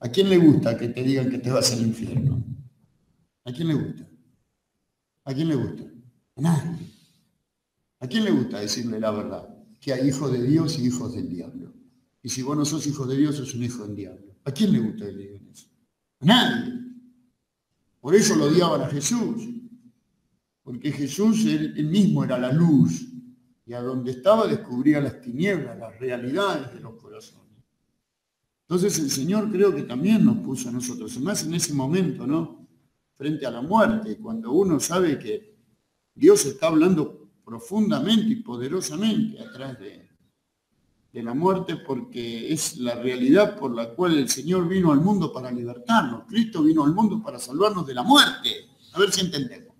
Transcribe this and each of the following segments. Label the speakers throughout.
Speaker 1: ¿A quién le gusta que te digan que te vas al infierno? ¿A quién le gusta? ¿A quién le gusta? A nadie. ¿A quién le gusta decirle la verdad? Que hay hijos de Dios y hijos del diablo. Y si vos no sos hijo de Dios, sos un hijo del diablo. ¿A quién le gusta que le digan eso? A nadie. Por eso lo odiaban a Jesús. Porque Jesús, él mismo era la luz. Y a donde estaba descubría las tinieblas, las realidades de los corazones. Entonces el Señor creo que también nos puso a nosotros, más en ese momento, ¿no? Frente a la muerte, cuando uno sabe que Dios está hablando profundamente y poderosamente atrás de la muerte, porque es la realidad por la cual el Señor vino al mundo para libertarnos. Cristo vino al mundo para salvarnos de la muerte. A ver si entendemos.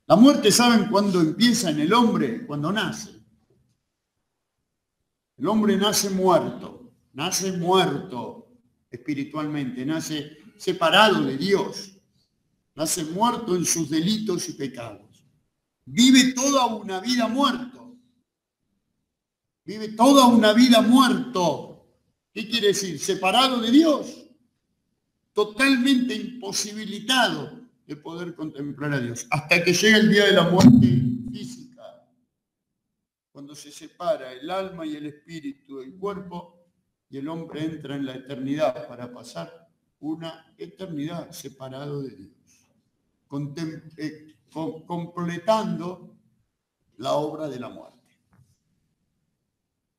Speaker 1: La muerte, ¿saben cuándo empieza en el hombre? Cuando nace. El hombre nace muerto espiritualmente, nace separado de Dios, nace muerto en sus delitos y pecados. Vive toda una vida muerto. Vive toda una vida muerto. ¿Qué quiere decir? Separado de Dios. Totalmente imposibilitado de poder contemplar a Dios. Hasta que llega el día de la muerte física. Cuando se separa el alma y el espíritu del cuerpo y el hombre entra en la eternidad para pasar una eternidad separado de Dios. Completando la obra de la muerte.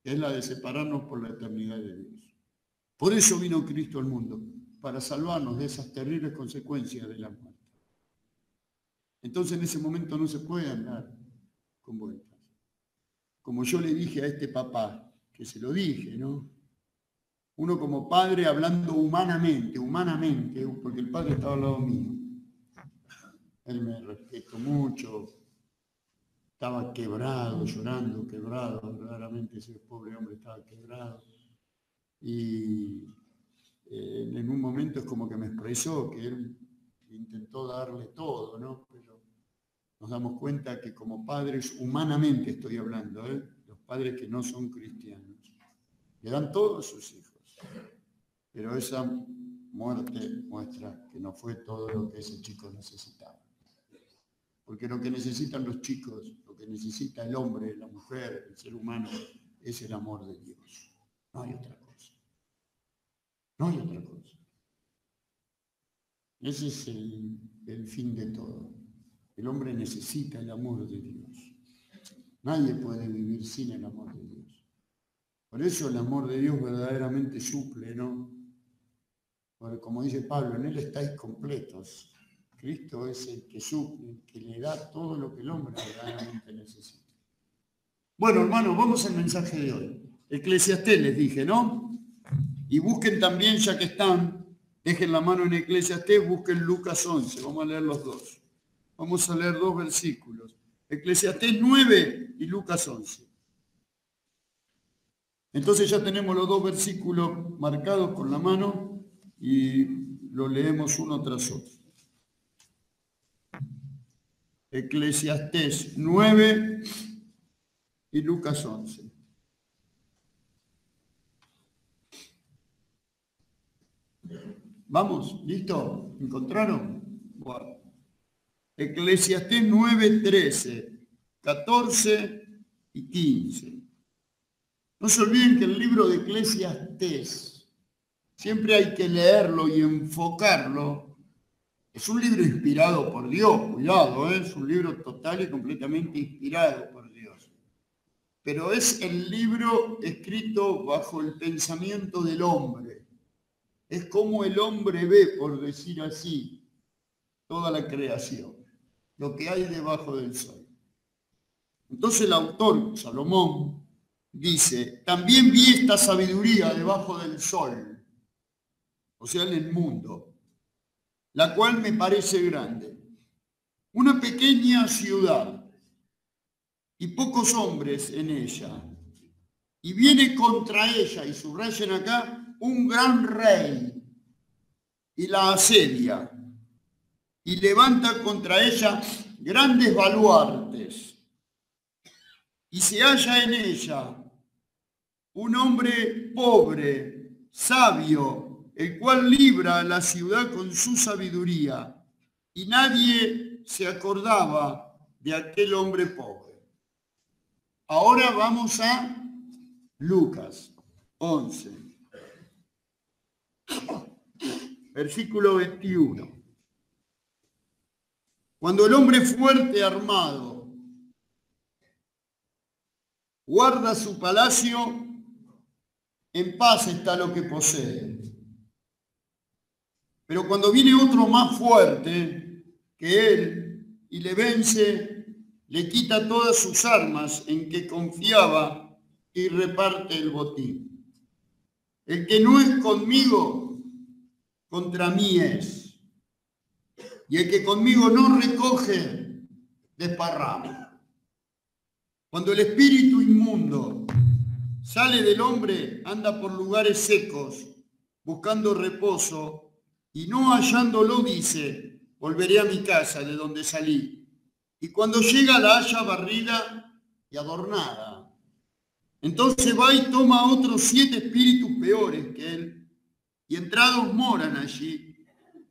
Speaker 1: Es la de separarnos por la eternidad de Dios. Por eso vino Cristo al mundo, para salvarnos de esas terribles consecuencias de la muerte. Entonces en ese momento no se puede andar con vueltas. Como yo le dije a este papá, que se lo dije, ¿no? Uno como padre hablando humanamente, porque el padre estaba al lado mío. Él me respetó mucho, estaba quebrado, llorando, quebrado, verdaderamente ese pobre hombre estaba quebrado. Y en un momento es como que me expresó que él intentó darle todo, ¿no? Pero nos damos cuenta que como padres, humanamente estoy hablando, los padres que no son cristianos, le dan todo a sus hijos. Pero esa muerte muestra que no fue todo lo que ese chico necesitaba. Porque lo que necesitan los chicos, lo que necesita el hombre, la mujer, el ser humano, es el amor de Dios. No hay otra cosa. No hay otra cosa. Ese es el fin de todo. El hombre necesita el amor de Dios. Nadie puede vivir sin el amor de Dios. Por eso el amor de Dios verdaderamente suple, ¿no? Porque como dice Pablo, en él estáis completos. Cristo es el que suple, el que le da todo lo que el hombre verdaderamente necesita. Bueno, hermanos, vamos al mensaje de hoy. Eclesiastés les dije, ¿no? Y busquen también, ya que están, dejen la mano en Eclesiastés, busquen Lucas 11. Vamos a leer los dos. Vamos a leer dos versículos. Eclesiastés 9 y Lucas 11. Entonces ya tenemos los dos versículos marcados con la mano y lo leemos uno tras otro. Eclesiastés 9 y Lucas 11. ¿Vamos? ¿Listo? ¿Encontraron? Bueno. Eclesiastés 9, 13, 14 y 15. No se olviden que el libro de Eclesiastés siempre hay que leerlo y enfocarlo. Es un libro inspirado por Dios, cuidado, es un libro total y completamente inspirado por Dios. Pero es el libro escrito bajo el pensamiento del hombre. Es como el hombre ve, por decir así, toda la creación, lo que hay debajo del sol. Entonces el autor, Salomón, dice, también vi esta sabiduría debajo del sol, o sea, en el mundo, la cual me parece grande. Una pequeña ciudad y pocos hombres en ella. Y viene contra ella, y subrayen acá, un gran rey, y la asedia, y levanta contra ella grandes baluartes. Y se halla en ella un hombre pobre sabio, el cual libra a la ciudad con su sabiduría, y nadie se acordaba de aquel hombre pobre. Ahora vamos a Lucas 11, versículo 21. Cuando el hombre fuerte armado guarda su palacio, en paz está lo que posee. Pero cuando viene otro más fuerte que él y le vence, le quita todas sus armas en que confiaba y reparte el botín. El que no es conmigo, contra mí es. Y el que conmigo no recoge, desparrama. Cuando el espíritu inmundo sale del hombre, anda por lugares secos, buscando reposo, y no hallándolo dice, volveré a mi casa de donde salí. Y cuando llega la halla barrida y adornada. Entonces va y toma otros 7 espíritus peores que él, y entrados moran allí.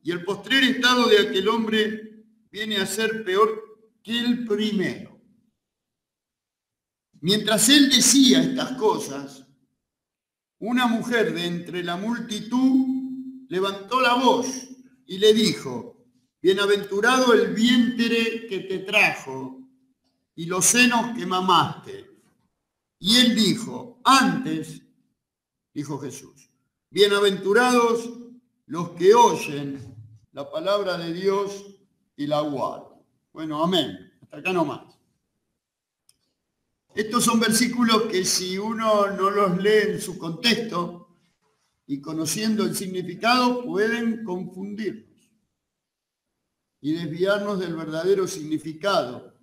Speaker 1: Y el postrer estado de aquel hombre viene a ser peor que el primero. Mientras él decía estas cosas, una mujer de entre la multitud levantó la voz y le dijo, bienaventurado el vientre que te trajo y los senos que mamaste. Y él dijo, antes, dijo Jesús, bienaventurados los que oyen la palabra de Dios y la guardan. Bueno, amén. Hasta acá nomás. Estos son versículos que si uno no los lee en su contexto y conociendo el significado pueden confundirnos y desviarnos del verdadero significado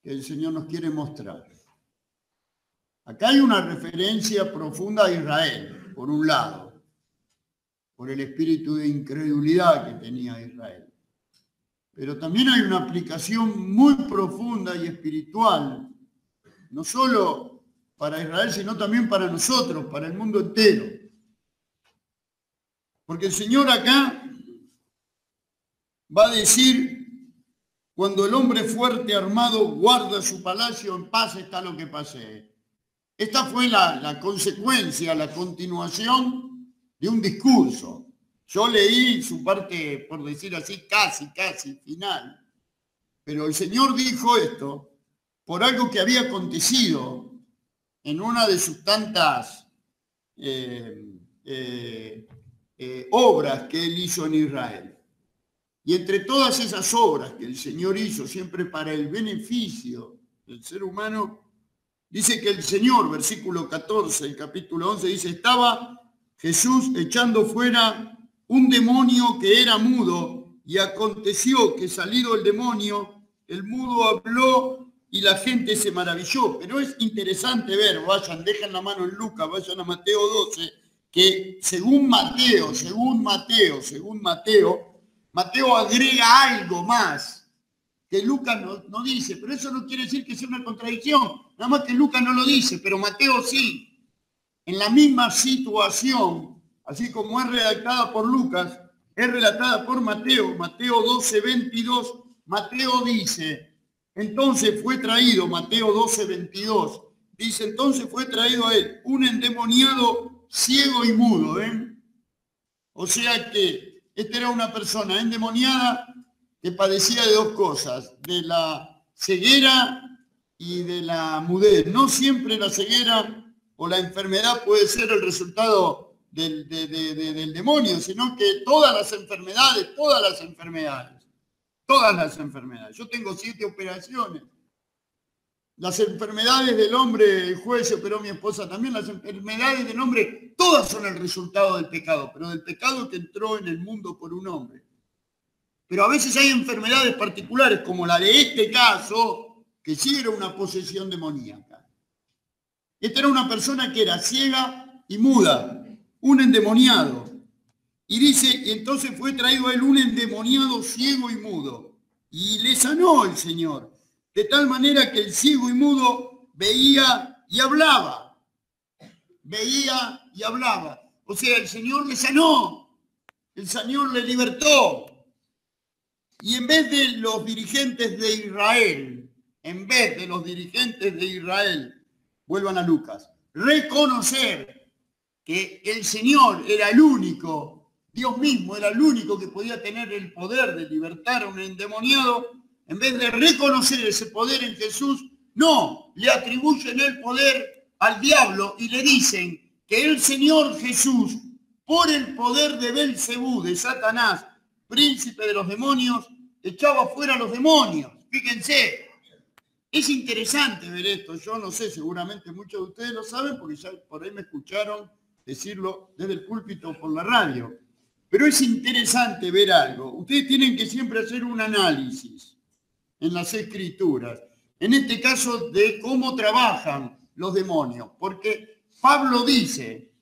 Speaker 1: que el Señor nos quiere mostrar. Acá hay una referencia profunda a Israel, por un lado, por el espíritu de incredulidad que tenía Israel. Pero también hay una aplicación muy profunda y espiritual, no solo para Israel, sino también para nosotros, para el mundo entero. Porque el Señor acá va a decir, cuando el hombre fuerte armado guarda su palacio, en paz está lo que pase. Esta fue la consecuencia, la continuación de un discurso. Yo leí su parte, por decir así, casi final. Pero el Señor dijo esto por algo que había acontecido en una de sus tantas obras que él hizo en Israel. Y entre todas esas obras que el Señor hizo siempre para el beneficio del ser humano, dice que el Señor, versículo 14, el capítulo 11, dice, estaba Jesús echando fuera un demonio que era mudo, y aconteció que salido el demonio, el mudo habló y la gente se maravilló. Pero es interesante ver, vayan, dejen la mano en Lucas, vayan a Mateo 12, que según Mateo agrega algo más que Lucas no dice, pero eso no quiere decir que sea una contradicción, nada más que Lucas no lo dice, pero Mateo sí. En la misma situación, así como es redactada por Lucas, es relatada por Mateo, Mateo 12, 22, Mateo dice, entonces fue traído, Mateo 12, 22, dice, entonces fue traído a él un endemoniado ciego y mudo, O sea que esta era una persona endemoniada que padecía de dos cosas, de la ceguera y de la mudez. No siempre la ceguera o la enfermedad puede ser el resultado del demonio, sino que todas las enfermedades. Yo tengo 7 operaciones. Las enfermedades del hombre, el juez se operó mi esposa también, las enfermedades del hombre, todas son el resultado del pecado, pero del pecado que entró en el mundo por un hombre. Pero a veces hay enfermedades particulares, como la de este caso, que sí era una posesión demoníaca. Esta era una persona que era ciega y muda, un endemoniado. Y dice, y entonces fue traído a él un endemoniado ciego y mudo. Y le sanó el Señor. De tal manera que el ciego y mudo veía y hablaba. O sea, el Señor le sanó, el Señor le libertó. Y en vez de los dirigentes de Israel, vuelvan a Lucas, reconocer que el Señor era el único, Dios mismo era el único que podía tener el poder de libertar a un endemoniado, en vez de reconocer ese poder en Jesús, no, le atribuyen el poder al diablo y le dicen que el Señor Jesús, por el poder de Belcebú, de Satanás, príncipe de los demonios, echaba fuera a los demonios. Fíjense, es interesante ver esto. Yo no sé, seguramente muchos de ustedes lo saben porque ya por ahí me escucharon decirlo desde el púlpito o por la radio. Pero es interesante ver algo. Ustedes tienen que siempre hacer un análisis en las Escrituras. En este caso de cómo trabajan los demonios. Porque Pablo dice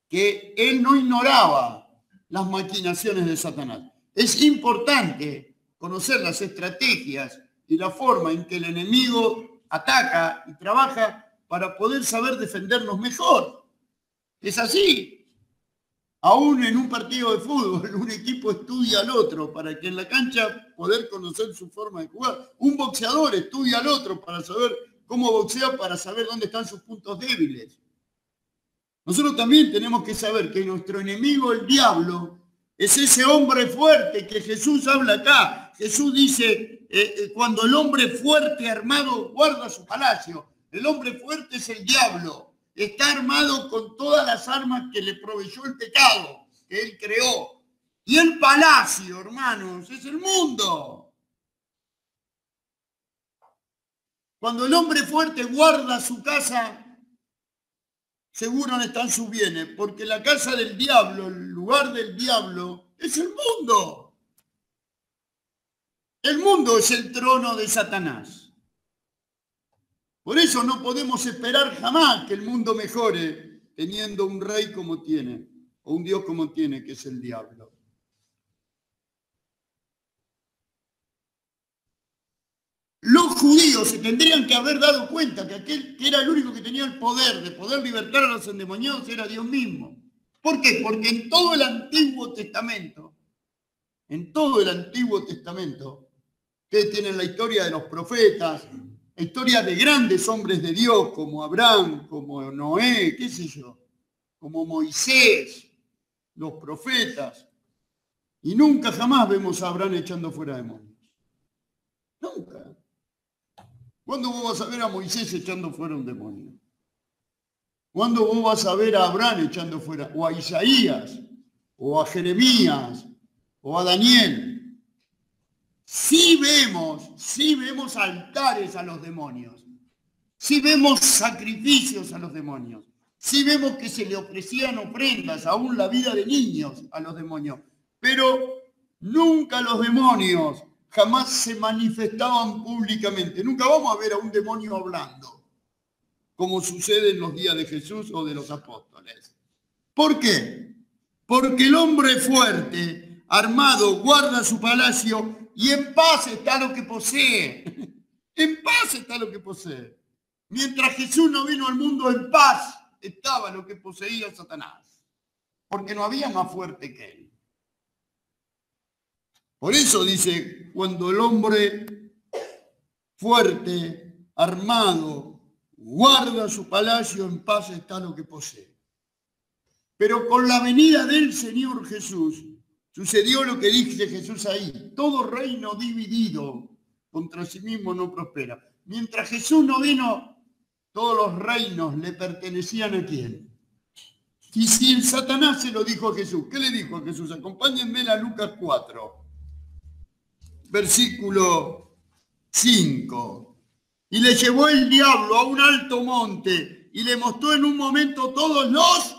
Speaker 1: que él no ignoraba las maquinaciones de Satanás. Es importante conocer las estrategias y la forma en que el enemigo ataca y trabaja para poder saber defendernos mejor. Es así. Aún en un partido de fútbol, un equipo estudia al otro para que en la cancha poder conocer su forma de jugar. Un boxeador estudia al otro para saber cómo boxea, para saber dónde están sus puntos débiles. Nosotros también tenemos que saber que nuestro enemigo, el diablo, es ese hombre fuerte que Jesús habla acá. Jesús dice, cuando el hombre fuerte armado guarda su palacio, el hombre fuerte es el diablo. Está armado con todas las armas que le proveyó el pecado, que él creó. Y el palacio, hermanos, es el mundo. Cuando el hombre fuerte guarda su casa, seguro no están sus bienes, porque la casa del diablo, el lugar del diablo, es el mundo. El mundo es el trono de Satanás. Por eso no podemos esperar jamás que el mundo mejore teniendo un rey como tiene, o un Dios como tiene, que es el diablo. Los judíos se tendrían que haber dado cuenta que aquel que era el único que tenía el poder de poder libertar a los endemoniados era Dios mismo. ¿Por qué? Porque en todo el Antiguo Testamento, ustedes tienen la historia de los profetas, la historia de grandes hombres de Dios como Abraham, como Noé, qué sé yo, como Moisés, los profetas. Y nunca jamás vemos a Abraham echando fuera demonios. Nunca. ¿Cuándo vos vas a ver a Moisés echando fuera un demonio? ¿Cuándo vos vas a ver a Abraham echando fuera? O a Isaías, o a Jeremías, o a Daniel. Sí vemos altares a los demonios. Sí vemos sacrificios a los demonios. Sí vemos que se le ofrecían ofrendas, aún la vida de niños, a los demonios. Pero nunca los demonios jamás se manifestaban públicamente. Nunca vamos a ver a un demonio hablando, como sucede en los días de Jesús o de los apóstoles. ¿Por qué? Porque el hombre fuerte, armado, guarda su palacio y en paz está lo que posee. En paz está lo que posee. Mientras Jesús no vino al mundo, en paz estaba lo que poseía Satanás. Porque no había más fuerte que él. Por eso dice, cuando el hombre fuerte, armado, guarda su palacio, en paz está lo que posee. Pero con la venida del Señor Jesús, sucedió lo que dice Jesús ahí. Todo reino dividido contra sí mismo no prospera. Mientras Jesús no vino, todos los reinos le pertenecían ¿a quién? Y si el Satanás se lo dijo a Jesús, ¿qué le dijo a Jesús? Acompáñenme a Lucas 4, versículo 5. Y le llevó el diablo a un alto monte y le mostró en un momento todos los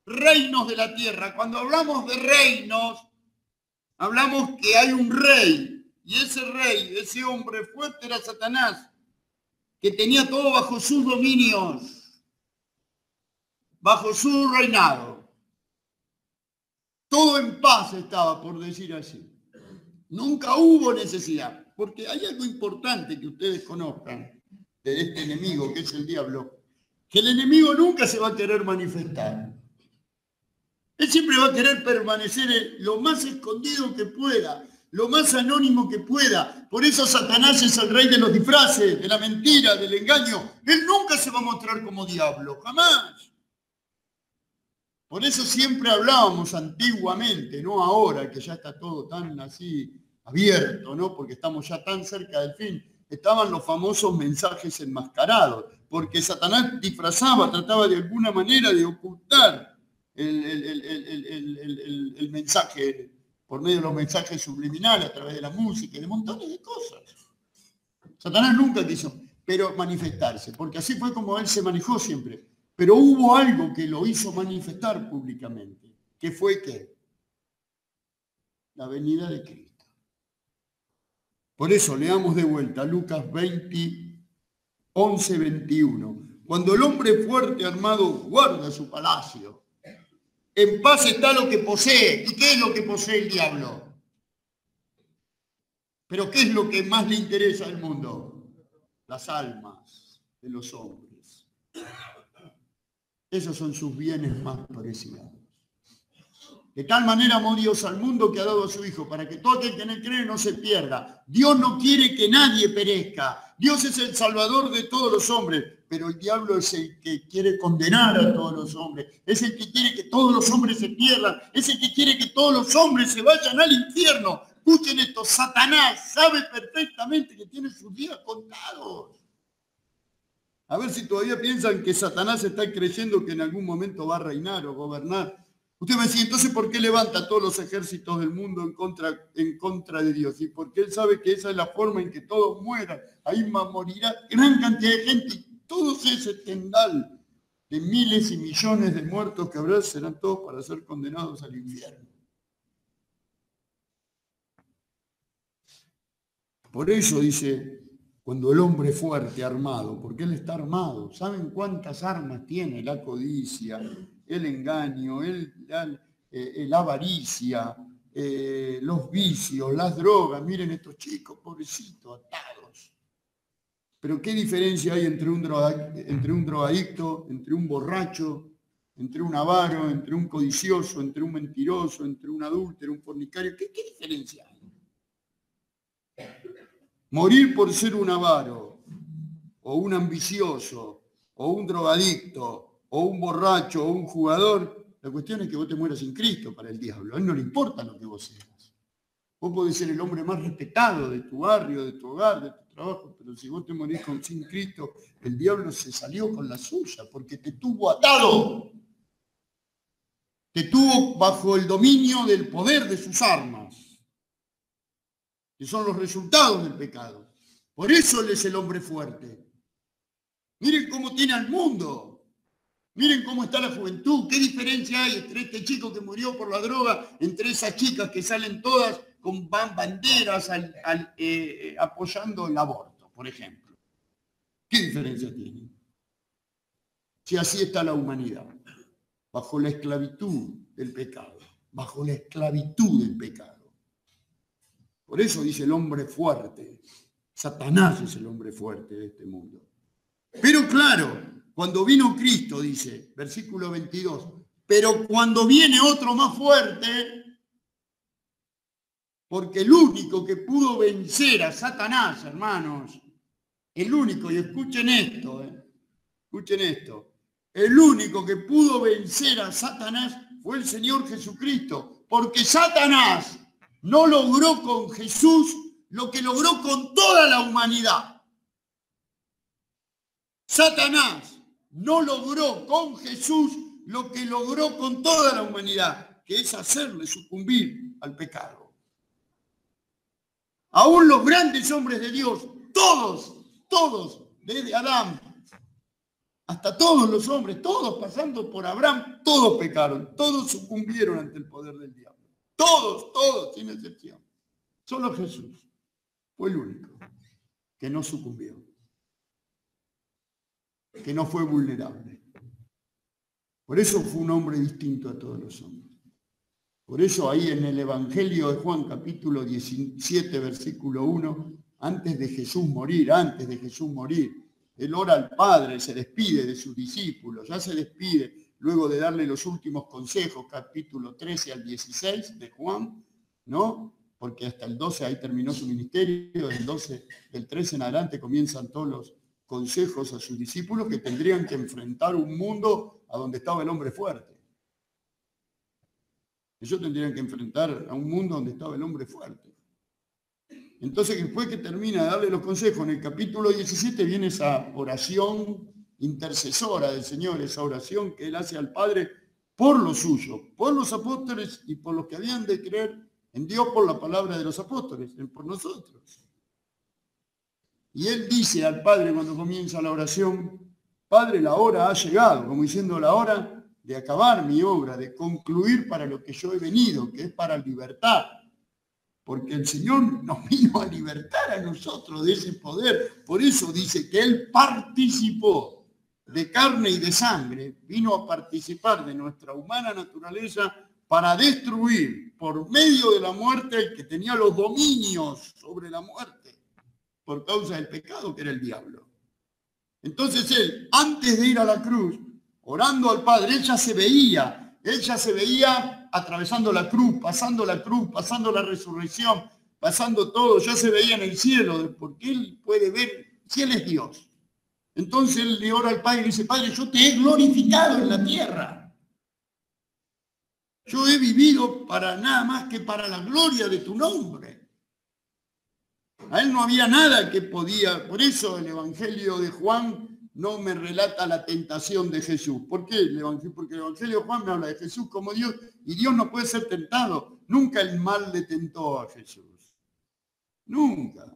Speaker 1: reinos de la tierra. Cuando hablamos de reinos, hablamos que hay un rey. Y ese rey, ese hombre fuerte era Satanás, que tenía todo bajo sus dominios, bajo su reinado. Todo en paz estaba, por decir así. Nunca hubo necesidad, porque hay algo importante que ustedes conozcan de este enemigo, que es el diablo, que el enemigo nunca se va a querer manifestar. Él siempre va a querer permanecer lo más escondido que pueda, lo más anónimo que pueda. Por eso Satanás es el rey de los disfraces, de la mentira, del engaño. Él nunca se va a mostrar como diablo, jamás. Por eso siempre hablábamos antiguamente, no ahora, que ya está todo tan así abierto, ¿no? Porque estamos ya tan cerca del fin. Estaban los famosos mensajes enmascarados, porque Satanás disfrazaba, trataba de alguna manera de ocultar el mensaje por medio de los mensajes subliminales, a través de la música y de montones de cosas. Satanás nunca quiso, pero manifestarse, porque así fue como él se manejó siempre. Pero hubo algo que lo hizo manifestar públicamente, que fue ¿qué? La venida de Cristo. Por eso leamos de vuelta Lucas 11, 21. Cuando el hombre fuerte armado guarda su palacio, en paz está lo que posee. ¿Y qué es lo que posee el diablo? ¿Pero qué es lo que más le interesa al mundo? Las almas de los hombres. Esos son sus bienes más preciados. De tal manera amó Dios al mundo que ha dado a su Hijo, para que todo aquel que en él cree no se pierda. Dios no quiere que nadie perezca. Dios es el Salvador de todos los hombres, pero el diablo es el que quiere condenar a todos los hombres. Es el que quiere que todos los hombres se pierdan. Es el que quiere que todos los hombres se vayan al infierno. Escuchen esto, Satanás sabe perfectamente que tiene sus días contados. A ver si todavía piensan que Satanás está creyendo que en algún momento va a reinar o gobernar. Usted me dice, entonces, ¿por qué levanta a todos los ejércitos del mundo en contra de Dios? Y porque él sabe que esa es la forma en que todos mueran. Ahí morirá gran cantidad de gente. Y todo ese tendal de miles y millones de muertos que habrá serán todos para ser condenados al infierno. Por eso dice, cuando el hombre fuerte armado, porque él está armado, ¿saben cuántas armas tiene? La codicia, el engaño, la avaricia, los vicios, las drogas. Miren estos chicos, pobrecitos, atados. Pero ¿qué diferencia hay entre un drogadicto, entre un borracho, entre un avaro, entre un codicioso, entre un mentiroso, entre un adúltero, un fornicario? ¿Qué diferencia hay? Morir por ser un avaro, o un ambicioso, o un drogadicto, o un borracho, o un jugador, la cuestión es que vos te mueras sin Cristo para el diablo. A él no le importa lo que vos seas. Vos podés ser el hombre más respetado de tu barrio, de tu hogar, de tu trabajo, pero si vos te morís sin Cristo, el diablo se salió con la suya, porque te tuvo atado. Te tuvo bajo el dominio del poder de sus armas, que son los resultados del pecado. Por eso él es el hombre fuerte. Miren cómo tiene al mundo. Miren cómo está la juventud. ¿Qué diferencia hay entre este chico que murió por la droga, entre esas chicas que salen todas con banderas apoyando el aborto, por ejemplo? ¿Qué diferencia tiene? Si así está la humanidad, bajo la esclavitud del pecado, bajo la esclavitud del pecado. Por eso dice el hombre fuerte. Satanás es el hombre fuerte de este mundo. Pero claro, cuando vino Cristo, dice, versículo 22, pero cuando viene otro más fuerte, porque el único que pudo vencer a Satanás, hermanos, el único, y escuchen esto, el único que pudo vencer a Satanás fue el Señor Jesucristo, porque Satanás no logró con Jesús lo que logró con toda la humanidad. Satanás no logró con Jesús lo que logró con toda la humanidad, que es hacerle sucumbir al pecado. Aún los grandes hombres de Dios, todos, desde Adán hasta todos los hombres, todos pasando por Abraham, todos pecaron, todos sucumbieron ante el poder del diablo. Todos, sin excepción. Solo Jesús fue el único que no sucumbió, que no fue vulnerable. Por eso fue un hombre distinto a todos los hombres. Por eso ahí en el Evangelio de Juan, capítulo 17, versículo 1, antes de Jesús morir, él ora al Padre, se despide de sus discípulos, ya se despide, luego de darle los últimos consejos, capítulo 13 al 16 de Juan, ¿no? Porque hasta el 12 ahí terminó su ministerio, del 13 en adelante comienzan todos los consejos a sus discípulos que tendrían que enfrentar un mundo a donde estaba el hombre fuerte. Ellos tendrían que enfrentar a un mundo donde estaba el hombre fuerte. Entonces, después que termina de darle los consejos, en el capítulo 17 viene esa oración intercesora del Señor, esa oración que Él hace al Padre por los suyos, por los apóstoles y por los que habían de creer en Dios por la palabra de los apóstoles, por nosotros. Y Él dice al Padre cuando comienza la oración, Padre, la hora ha llegado, como diciendo la hora de acabar mi obra, de concluir para lo que yo he venido, que es para libertar. Porque el Señor nos vino a libertar a nosotros de ese poder. Por eso dice que Él participó de carne y de sangre, vino a participar de nuestra humana naturaleza para destruir por medio de la muerte el que tenía los dominios sobre la muerte, por causa del pecado que era el diablo. Entonces Él, antes de ir a la cruz, orando al Padre, Él ya se veía atravesando la cruz, pasando la resurrección, pasando todo, ya se veía en el cielo, porque Él puede ver, si Él es Dios. Entonces Él le ora al Padre y dice, Padre, yo te he glorificado en la tierra. Yo he vivido para nada más que para la gloria de tu nombre. A Él no había nada que podía, por eso el Evangelio de Juan no me relata la tentación de Jesús. ¿Por qué? Porque el Evangelio de Juan me habla de Jesús como Dios, y Dios no puede ser tentado. Nunca el mal le tentó a Jesús. Nunca.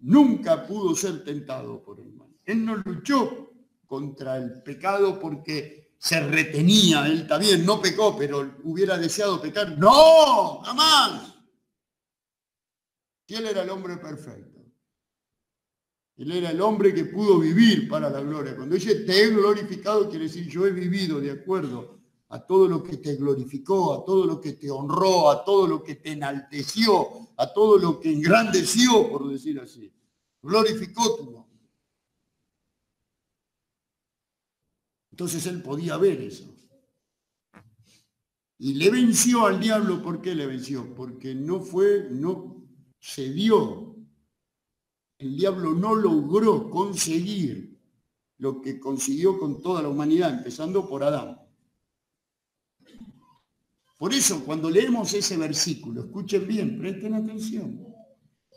Speaker 1: Nunca pudo ser tentado por el mal. Él no luchó contra el pecado porque se retenía. Él también no pecó, pero hubiera deseado pecar. ¡No! ¡Jamás! Y Él era el hombre perfecto. Él era el hombre que pudo vivir para la gloria. Cuando dice te he glorificado, quiere decir yo he vivido de acuerdo a todo lo que te glorificó, a todo lo que te honró, a todo lo que te enalteció, a todo lo que engrandeció, por decir así. Glorificó tu nombre. Entonces Él podía ver eso. Y le venció al diablo. ¿Por qué le venció? Porque no cedió. El diablo no logró conseguir lo que consiguió con toda la humanidad, empezando por Adán. Por eso, cuando leemos ese versículo, escuchen bien, presten atención.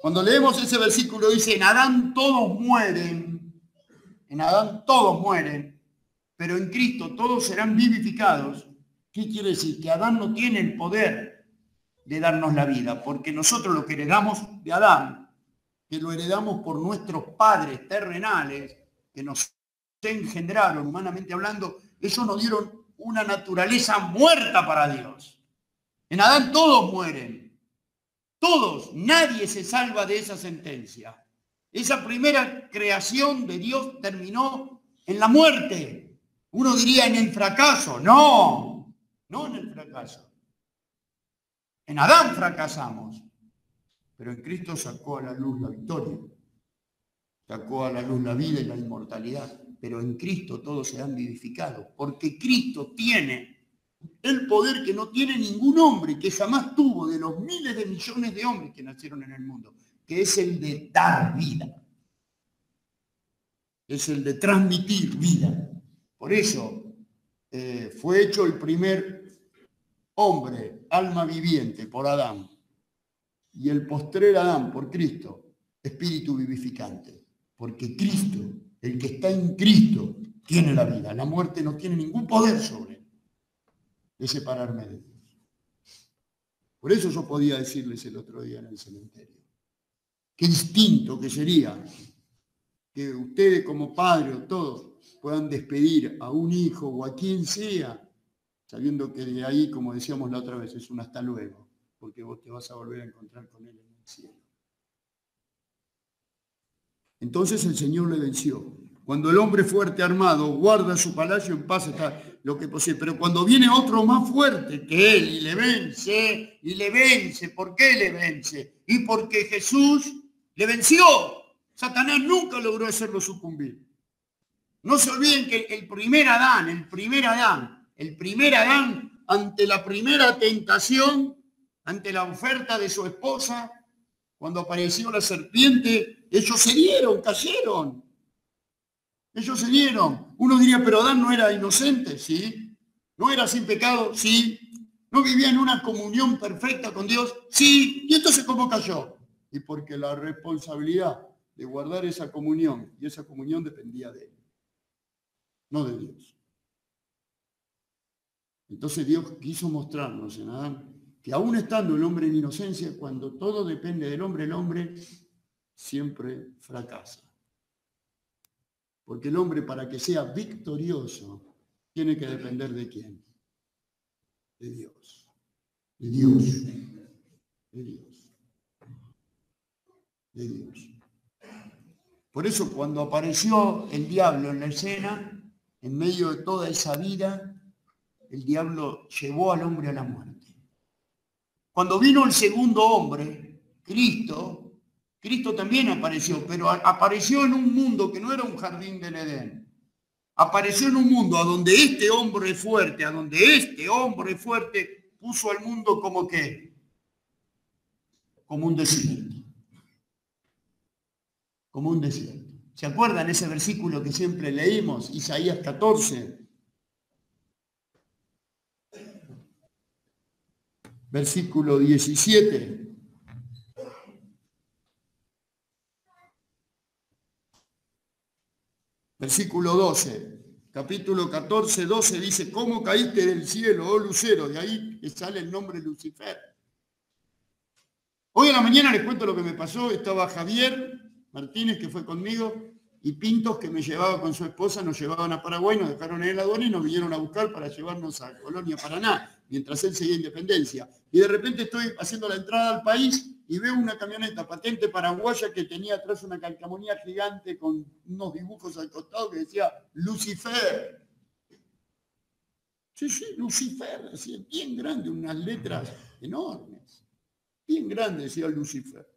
Speaker 1: Cuando leemos ese versículo dice, en Adán todos mueren, pero en Cristo todos serán vivificados. ¿Qué quiere decir? Que Adán no tiene el poder de darnos la vida, porque nosotros lo que heredamos de Adán, que lo heredamos por nuestros padres terrenales, que nos engendraron, humanamente hablando, ellos nos dieron una naturaleza muerta para Dios. En Adán todos mueren, todos, nadie se salva de esa sentencia. Esa primera creación de Dios terminó en la muerte. Uno diría en el fracaso. No en el fracaso. En Adán fracasamos. Pero en Cristo sacó a la luz la victoria, sacó a la luz la vida y la inmortalidad. Pero en Cristo todos serán vivificados, porque Cristo tiene el poder que no tiene ningún hombre, que jamás tuvo de los miles de millones de hombres que nacieron en el mundo, que es el de dar vida, es el de transmitir vida. Por eso fue hecho el primer hombre, alma viviente, por Adán. Y el postrer Adán, por Cristo, espíritu vivificante. Porque Cristo, el que está en Cristo, tiene la vida. La muerte no tiene ningún poder sobre él de separarme de Dios. Por eso yo podía decirles el otro día en el cementerio. Qué distinto que sería que ustedes como padres o todos puedan despedir a un hijo o a quien sea, sabiendo que de ahí, como decíamos la otra vez, es un hasta luego. Porque vos te vas a volver a encontrar con Él en el cielo. Entonces el Señor le venció. Cuando el hombre fuerte armado guarda su palacio en paz, está lo que posee. Pero cuando viene otro más fuerte que él y le vence, ¿por qué le vence? Y porque Jesús le venció. Satanás nunca logró hacerlo sucumbir. No se olviden que el primer Adán, ante la primera tentación, ante la oferta de su esposa, cuando apareció la serpiente, ellos se dieron, cayeron. Ellos se dieron. Uno diría, pero Adán no era inocente, ¿sí? ¿No era sin pecado? Sí. ¿No vivía en una comunión perfecta con Dios? Sí. ¿Y entonces cómo cayó? Y porque la responsabilidad de guardar esa comunión, y esa comunión dependía de él, no de Dios. Entonces Dios quiso mostrarnos en Adán que aún estando el hombre en inocencia, cuando todo depende del hombre, el hombre siempre fracasa. Porque el hombre, para que sea victorioso, tiene que depender ¿de quién? De Dios. De Dios. De Dios. De Dios. Por eso cuando apareció el diablo en la escena, en medio de toda esa vida, el diablo llevó al hombre a la muerte. Cuando vino el segundo hombre, Cristo también apareció, pero apareció en un mundo que no era un jardín del Edén. Apareció en un mundo a donde este hombre fuerte puso al mundo como ¿qué? Como un desierto. Como un desierto. ¿Se acuerdan ese versículo que siempre leímos? Isaías 14. Versículo 17. Versículo 12. Capítulo 14, 12 dice, ¿cómo caíste del cielo, oh lucero? De ahí sale el nombre Lucifer. Hoy en la mañana les cuento lo que me pasó. Estaba Javier Martínez, que fue conmigo, y Pintos, que me llevaba con su esposa, nos llevaban a Paraguay, nos dejaron en el aduana y nos vinieron a buscar para llevarnos a Colonia, Paraná, mientras él seguía Independencia. Y de repente estoy haciendo la entrada al país y veo una camioneta patente paraguaya que tenía atrás una calcamonía gigante con unos dibujos al costado que decía Lucifer. Sí, Lucifer, decía, bien grande, unas letras enormes. Bien grande decía Lucifer.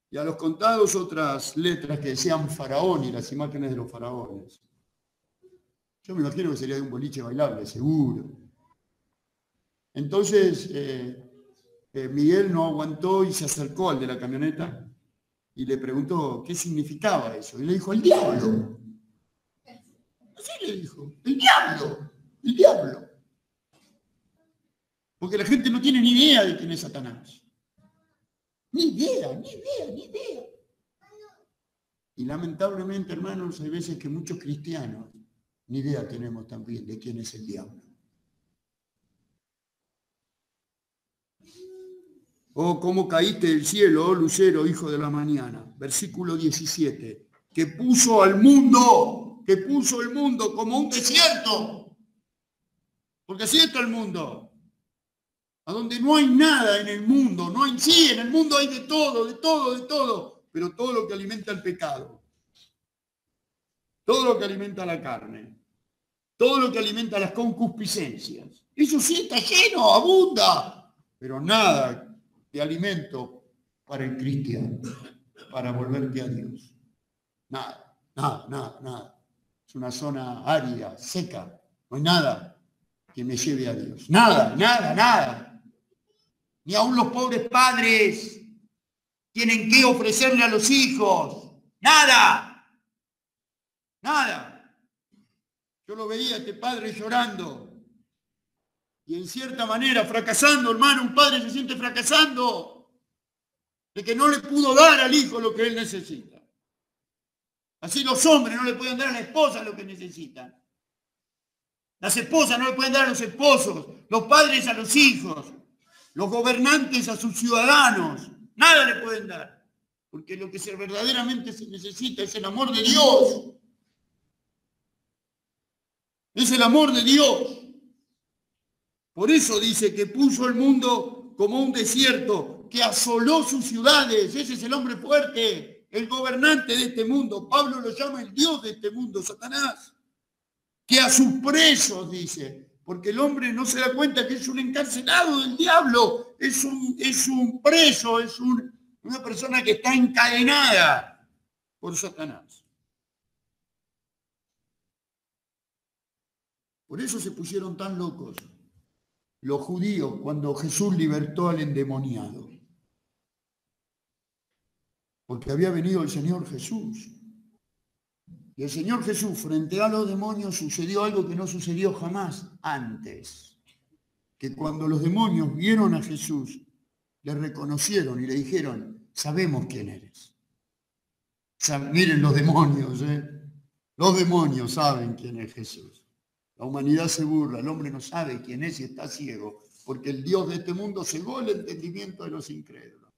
Speaker 1: Y a los contados otras letras que decían faraón y las imágenes de los faraones. Yo me imagino que sería de un boliche bailable, seguro. Entonces, Miguel no aguantó y se acercó al de la camioneta y le preguntó qué significaba eso. Y le dijo, el diablo. Así le dijo, el diablo, el diablo. Porque la gente no tiene ni idea de quién es Satanás. Ni idea. Y lamentablemente, hermanos, hay veces que muchos cristianos ni idea tenemos también de quién es el diablo. Oh, cómo caíste del cielo, oh lucero, hijo de la mañana. Versículo 17. Que puso el mundo como un desierto. Porque así está el mundo. A donde no hay nada en el mundo, en el mundo hay de todo, pero todo lo que alimenta el pecado, todo lo que alimenta la carne, todo lo que alimenta las concupiscencias, eso sí está lleno, abunda, pero nada de alimento para el cristiano, para volverte a Dios. Nada. Es una zona árida, seca, no hay nada que me lleve a Dios. Nada. Ni aún los pobres padres tienen que ofrecerle a los hijos. Nada. Yo lo veía a este padre llorando. Y en cierta manera fracasando, hermano, un padre se siente fracasando de que no le pudo dar al hijo lo que él necesita. Así los hombres no le pueden dar a la esposa lo que necesitan. Las esposas no le pueden dar a los esposos, los padres a los hijos. Los gobernantes a sus ciudadanos, nada le pueden dar, porque lo que verdaderamente se necesita es el amor de Dios. Es el amor de Dios. Por eso dice que puso el mundo como un desierto, que asoló sus ciudades. Ese es el hombre fuerte, el gobernante de este mundo. Pablo lo llama el Dios de este mundo, Satanás. Que a sus presos, dice, porque el hombre no se da cuenta que es un encarcelado del diablo, es un preso, es una persona que está encadenada por Satanás. Por eso se pusieron tan locos los judíos cuando Jesús libertó al endemoniado. Porque había venido el Señor Jesús. Y el Señor Jesús, frente a los demonios, sucedió algo que no sucedió jamás antes. Que cuando los demonios vieron a Jesús, le reconocieron y le dijeron, sabemos quién eres. Miren los demonios, Los demonios saben quién es Jesús. La humanidad se burla, el hombre no sabe quién es y está ciego, porque el Dios de este mundo cegó el entendimiento de los incrédulos.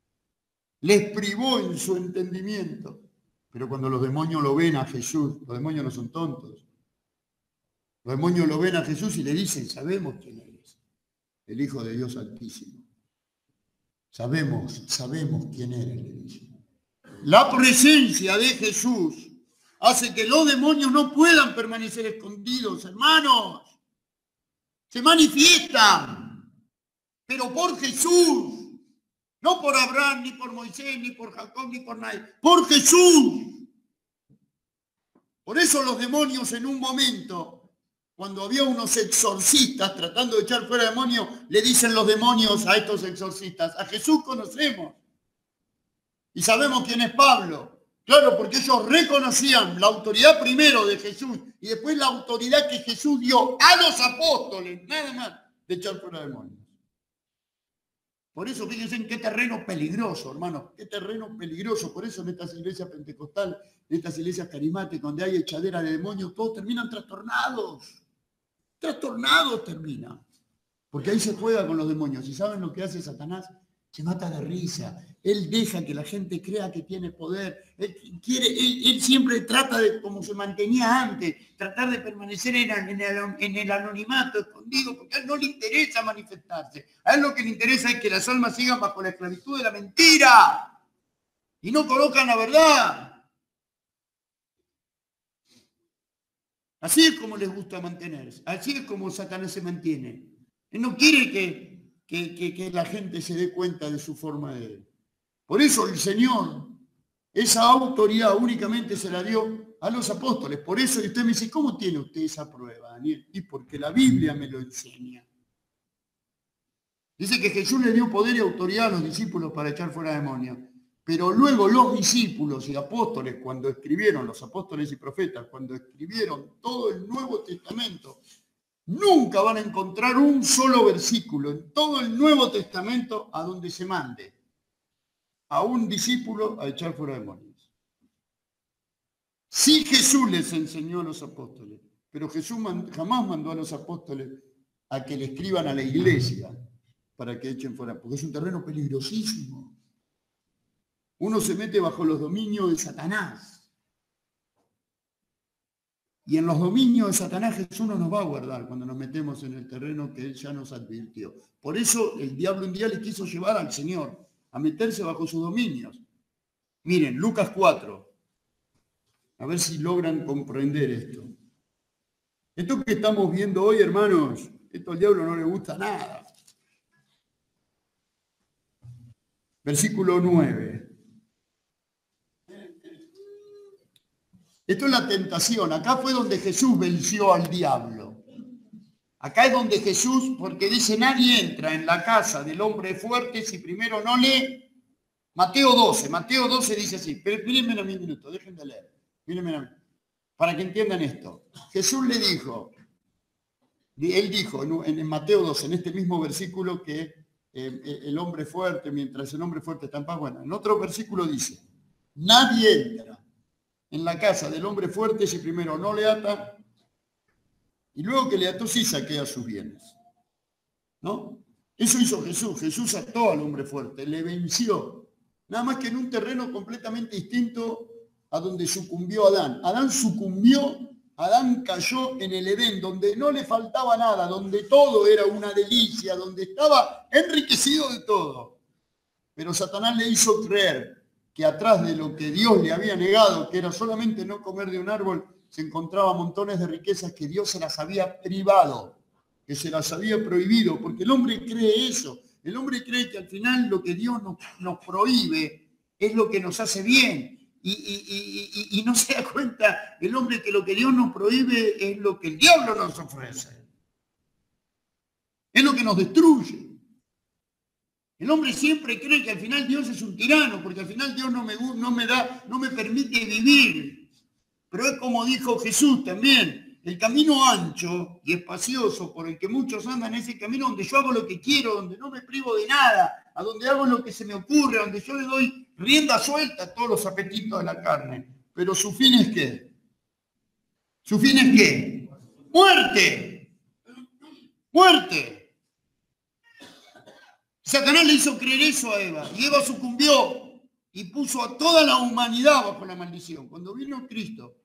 Speaker 1: Les privó en su entendimiento. Pero cuando los demonios lo ven a Jesús, los demonios no son tontos. Los demonios lo ven a Jesús y le dicen, sabemos quién eres, el Hijo de Dios Altísimo. Sabemos quién eres, le dicen. La presencia de Jesús hace que los demonios no puedan permanecer escondidos, hermanos. Se manifiestan, pero por Jesús. No por Abraham, ni por Moisés, ni por Jacob, ni por nadie. Por Jesús. Por eso los demonios en un momento, cuando había unos exorcistas tratando de echar fuera demonios, le dicen los demonios a estos exorcistas, a Jesús conocemos. Y sabemos quién es Pablo. Claro, porque ellos reconocían la autoridad primero de Jesús y después la autoridad que Jesús dio a los apóstoles, nada más, de echar fuera demonios. Por eso fíjense en qué terreno peligroso, hermanos, qué terreno peligroso. Por eso en estas iglesias pentecostales, en estas iglesias carismáticas, donde hay echadera de demonios, todos terminan trastornados. Trastornados terminan. Porque ahí se juega con los demonios. ¿Y saben lo que hace Satanás? Se mata de risa. Él deja que la gente crea que tiene poder. Él siempre trata de, como se mantenía antes, tratar de permanecer en el anonimato, escondido, porque a él no le interesa manifestarse. A él lo que le interesa es que las almas sigan bajo la esclavitud de la mentira y no conozcan la verdad. Así es como les gusta mantenerse. Así es como Satanás se mantiene. Él no quiere que la gente se dé cuenta de su forma de él. Por eso el Señor, esa autoridad únicamente se la dio a los apóstoles. Por eso, y usted me dice, ¿cómo tiene usted esa prueba, Daniel? Y porque la Biblia me lo enseña. Dice que Jesús le dio poder y autoridad a los discípulos para echar fuera demonios. Pero luego los discípulos y apóstoles, cuando escribieron, los apóstoles y profetas, cuando escribieron todo el Nuevo Testamento, nunca van a encontrar un solo versículo en todo el Nuevo Testamento a donde se mande a un discípulo a echar fuera demonios. Sí, Jesús les enseñó a los apóstoles, pero Jesús jamás mandó a los apóstoles a que le escriban a la iglesia para que echen fuera, porque es un terreno peligrosísimo. Uno se mete bajo los dominios de Satanás. Y en los dominios de Satanás Jesús no nos va a guardar cuando nos metemos en el terreno que Él ya nos advirtió. Por eso el diablo un día le quiso llevar al Señor a meterse bajo sus dominios. Miren, Lucas 4. A ver si logran comprender esto. Esto que estamos viendo hoy, hermanos, esto al diablo no le gusta nada. Versículo 9. Esto es la tentación. Acá fue donde Jesús venció al diablo. Acá es donde Jesús, porque dice, nadie entra en la casa del hombre fuerte si primero no lee. Mateo 12 dice así. Pero mírenme a mí un minuto, dejen de leer. Mírenme a mí. Para que entiendan esto. Jesús le dijo, él dijo en Mateo 12, en este mismo versículo, que el hombre fuerte, mientras el hombre fuerte está en paz, bueno, en otro versículo dice, nadie entra en la casa del hombre fuerte si primero no le ata, y luego que le ató sí saquea sus bienes. ¿No? Eso hizo Jesús. Jesús ató al hombre fuerte, le venció. Nada más que en un terreno completamente distinto a donde sucumbió Adán. Adán sucumbió, Adán cayó en el Edén, donde no le faltaba nada, donde todo era una delicia, donde estaba enriquecido de todo. Pero Satanás le hizo creer que atrás de lo que Dios le había negado, que era solamente no comer de un árbol, se encontraban montones de riquezas que Dios se las había privado, que se las había prohibido, porque el hombre cree eso. El hombre cree que al final lo que Dios nos prohíbe es lo que nos hace bien. Y no se da cuenta el hombre que lo que Dios nos prohíbe es lo que el diablo nos ofrece. Es lo que nos destruye. El hombre siempre cree que al final Dios es un tirano, porque al final Dios no me permite vivir. Pero es como dijo Jesús también, el camino ancho y espacioso por el que muchos andan, ese camino donde yo hago lo que quiero, donde no me privo de nada, a donde hago lo que se me ocurre, donde yo le doy rienda suelta a todos los apetitos de la carne. Pero su fin es ¿qué? ¿Su fin es qué? ¡Muerte! ¡Muerte! Satanás le hizo creer eso a Eva, y Eva sucumbió y puso a toda la humanidad bajo la maldición. Cuando vino Cristo,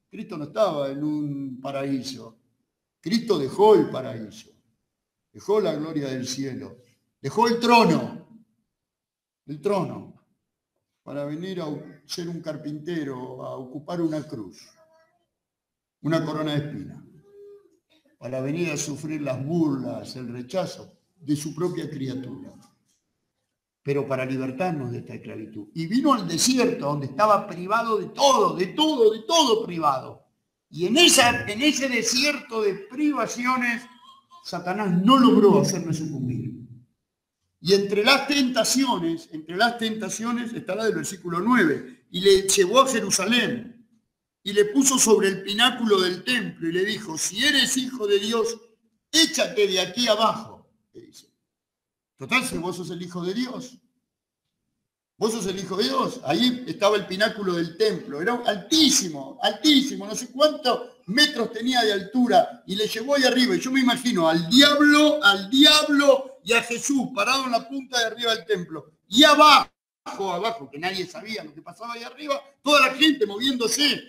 Speaker 1: Cristo no estaba en un paraíso. Cristo dejó el paraíso, dejó la gloria del cielo, dejó el trono, para venir a ser un carpintero, a ocupar una cruz, una corona de espinas, para venir a sufrir las burlas, el rechazo de su propia criatura, pero para libertarnos de esta esclavitud. Y vino al desierto, donde estaba privado de todo privado. Y en ese desierto de privaciones, Satanás no logró hacerme sucumbir. Y entre las tentaciones está la del versículo 9, y le llevó a Jerusalén, y le puso sobre el pináculo del templo, y le dijo, si eres hijo de Dios, échate de aquí abajo. Dice. Total, si vos sos el Hijo de Dios. Vos sos el Hijo de Dios. Ahí estaba el pináculo del templo. Era altísimo, no sé cuántos metros tenía de altura. Y le llevó ahí arriba. Y yo me imagino al diablo y a Jesús parado en la punta de arriba del templo. Y abajo, que nadie sabía lo que pasaba ahí arriba, toda la gente moviéndose,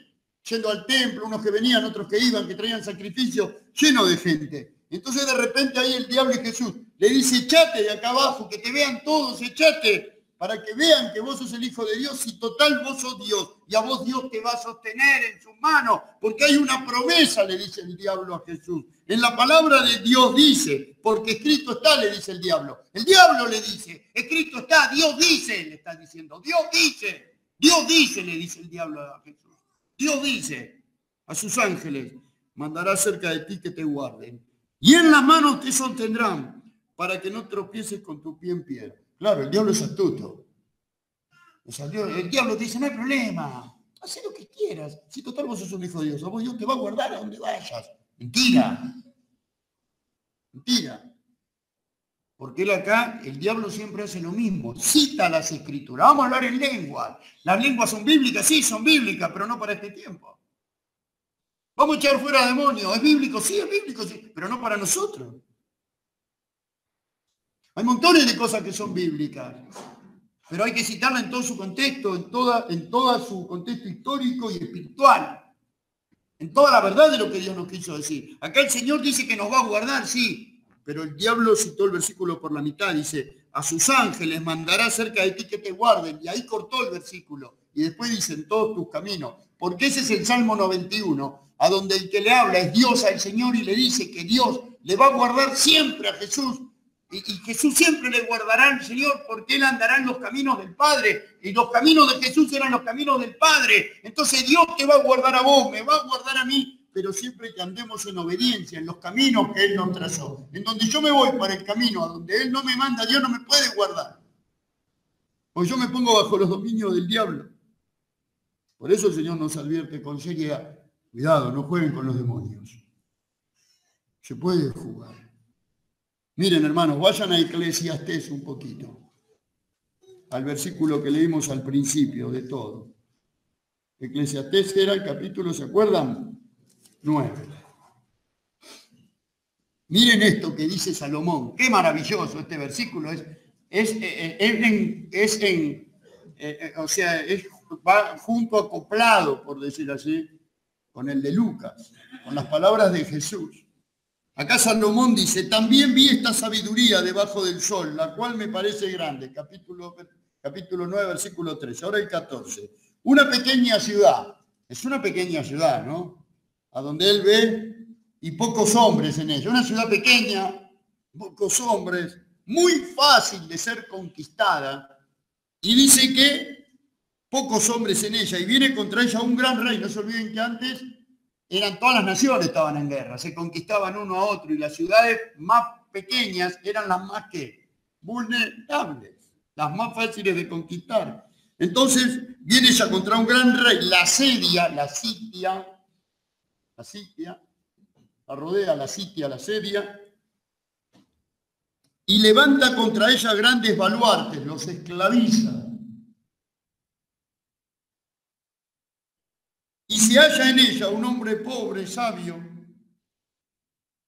Speaker 1: yendo al templo, unos que venían, otros que iban, que traían sacrificios, lleno de gente. Entonces de repente ahí el diablo y Jesús le dice, echate de acá abajo, que te vean todos, echate, para que vean que vos sos el Hijo de Dios y total vos sos Dios. Y a vos Dios te va a sostener en sus manos, porque hay una promesa, le dice el diablo a Jesús. En la palabra de Dios dice, porque escrito está, le dice el diablo. El diablo le dice, escrito está, Dios dice, le está diciendo, Dios dice, le dice el diablo a Jesús. Dios dice a sus ángeles, mandará cerca de ti que te guarden. Y en las manos te sostendrán para que no tropieces con tu pie en piedra. Claro, el diablo es astuto. O sea, el diablo te dice, no hay problema, haz lo que quieras. Si total vos sos un hijo de Dios, a vos Dios te va a guardar a donde vayas. Mentira. Porque él acá, el diablo siempre hace lo mismo. Cita las escrituras. Vamos a hablar en lenguas. Las lenguas son bíblicas, sí, son bíblicas, pero no para este tiempo. Vamos a echar fuera demonios. ¿Es bíblico? Sí, pero no para nosotros. Hay montones de cosas que son bíblicas, pero hay que citarla en todo su contexto, en todo su contexto histórico y espiritual, en toda la verdad de lo que Dios nos quiso decir. Acá el Señor dice que nos va a guardar, sí, pero el diablo citó el versículo por la mitad, dice, a sus ángeles mandará cerca de ti que te guarden, y ahí cortó el versículo, y después dice, en todos tus caminos, porque ese es el Salmo 91, a donde el que le habla es Dios al Señor y le dice que Dios le va a guardar siempre a Jesús, y Jesús siempre le guardará al Señor porque Él andará en los caminos del Padre, y los caminos de Jesús eran los caminos del Padre. Entonces Dios te va a guardar a vos, me va a guardar a mí, pero siempre que andemos en obediencia, en los caminos que Él nos trazó. En donde yo me voy para el camino, a donde Él no me manda, Dios no me puede guardar. Pues yo me pongo bajo los dominios del diablo. Por eso el Señor nos advierte con seriedad. Cuidado, no jueguen con los demonios. Se puede jugar. Miren, hermanos, vayan a Eclesiastés un poquito. Al versículo que leímos al principio de todo. Eclesiastés era el capítulo, ¿se acuerdan? 9. Miren esto que dice Salomón. Qué maravilloso este versículo. Va junto acoplado, por decir así, con el de Lucas, con las palabras de Jesús. Acá Salomón dice, también vi esta sabiduría debajo del sol, la cual me parece grande. Capítulo 9, versículo 13. Ahora el 14. Una pequeña ciudad. Es una pequeña ciudad, ¿no? A donde él ve y pocos hombres en ella. Una ciudad pequeña, pocos hombres, muy fácil de ser conquistada. Y dice que pocos hombres en ella. Y viene contra ella un gran rey. No se olviden que antes todas las naciones estaban en guerra. Se conquistaban uno a otro. Y las ciudades más pequeñas eran las más vulnerables, las más fáciles de conquistar. Entonces viene ella contra un gran rey, la asedia, la rodea, la asedia, y levanta contra ella grandes baluartes, los esclaviza. Y se halla en ella un hombre pobre, sabio,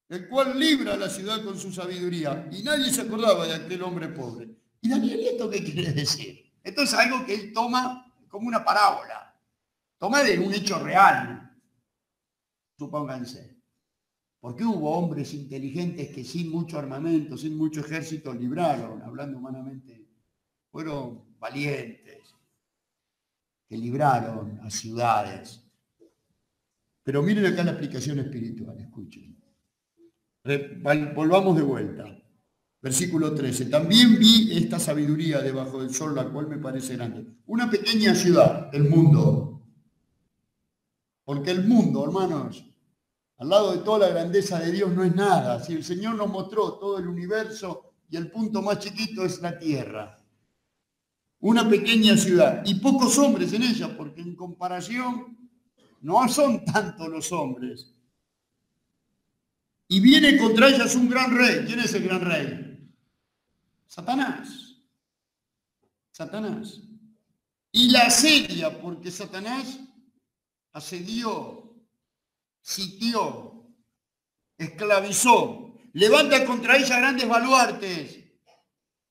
Speaker 1: el cual libra a la ciudad con su sabiduría. Y nadie se acordaba de aquel hombre pobre. ¿Y Daniel, esto qué quiere decir? Esto es algo que él toma como una parábola. Toma de un hecho real, supónganse. Porque hubo hombres inteligentes que sin mucho armamento, sin mucho ejército, libraron, hablando humanamente, fueron valientes, que libraron a ciudades. Pero miren acá la explicación espiritual, escuchen. Volvamos de vuelta. Versículo 13. También vi esta sabiduría debajo del sol, la cual me parece grande. Una pequeña ciudad, el mundo. Porque el mundo, hermanos, al lado de toda la grandeza de Dios no es nada. Si el Señor nos mostró todo el universo y el punto más chiquito es la tierra. Una pequeña ciudad y pocos hombres en ella, porque en comparación no son tantos los hombres. Y viene contra ellas un gran rey. ¿Quién es el gran rey? Satanás. Satanás. Y la asedia, porque Satanás asedió, sitió, esclavizó, levanta contra ella grandes baluartes,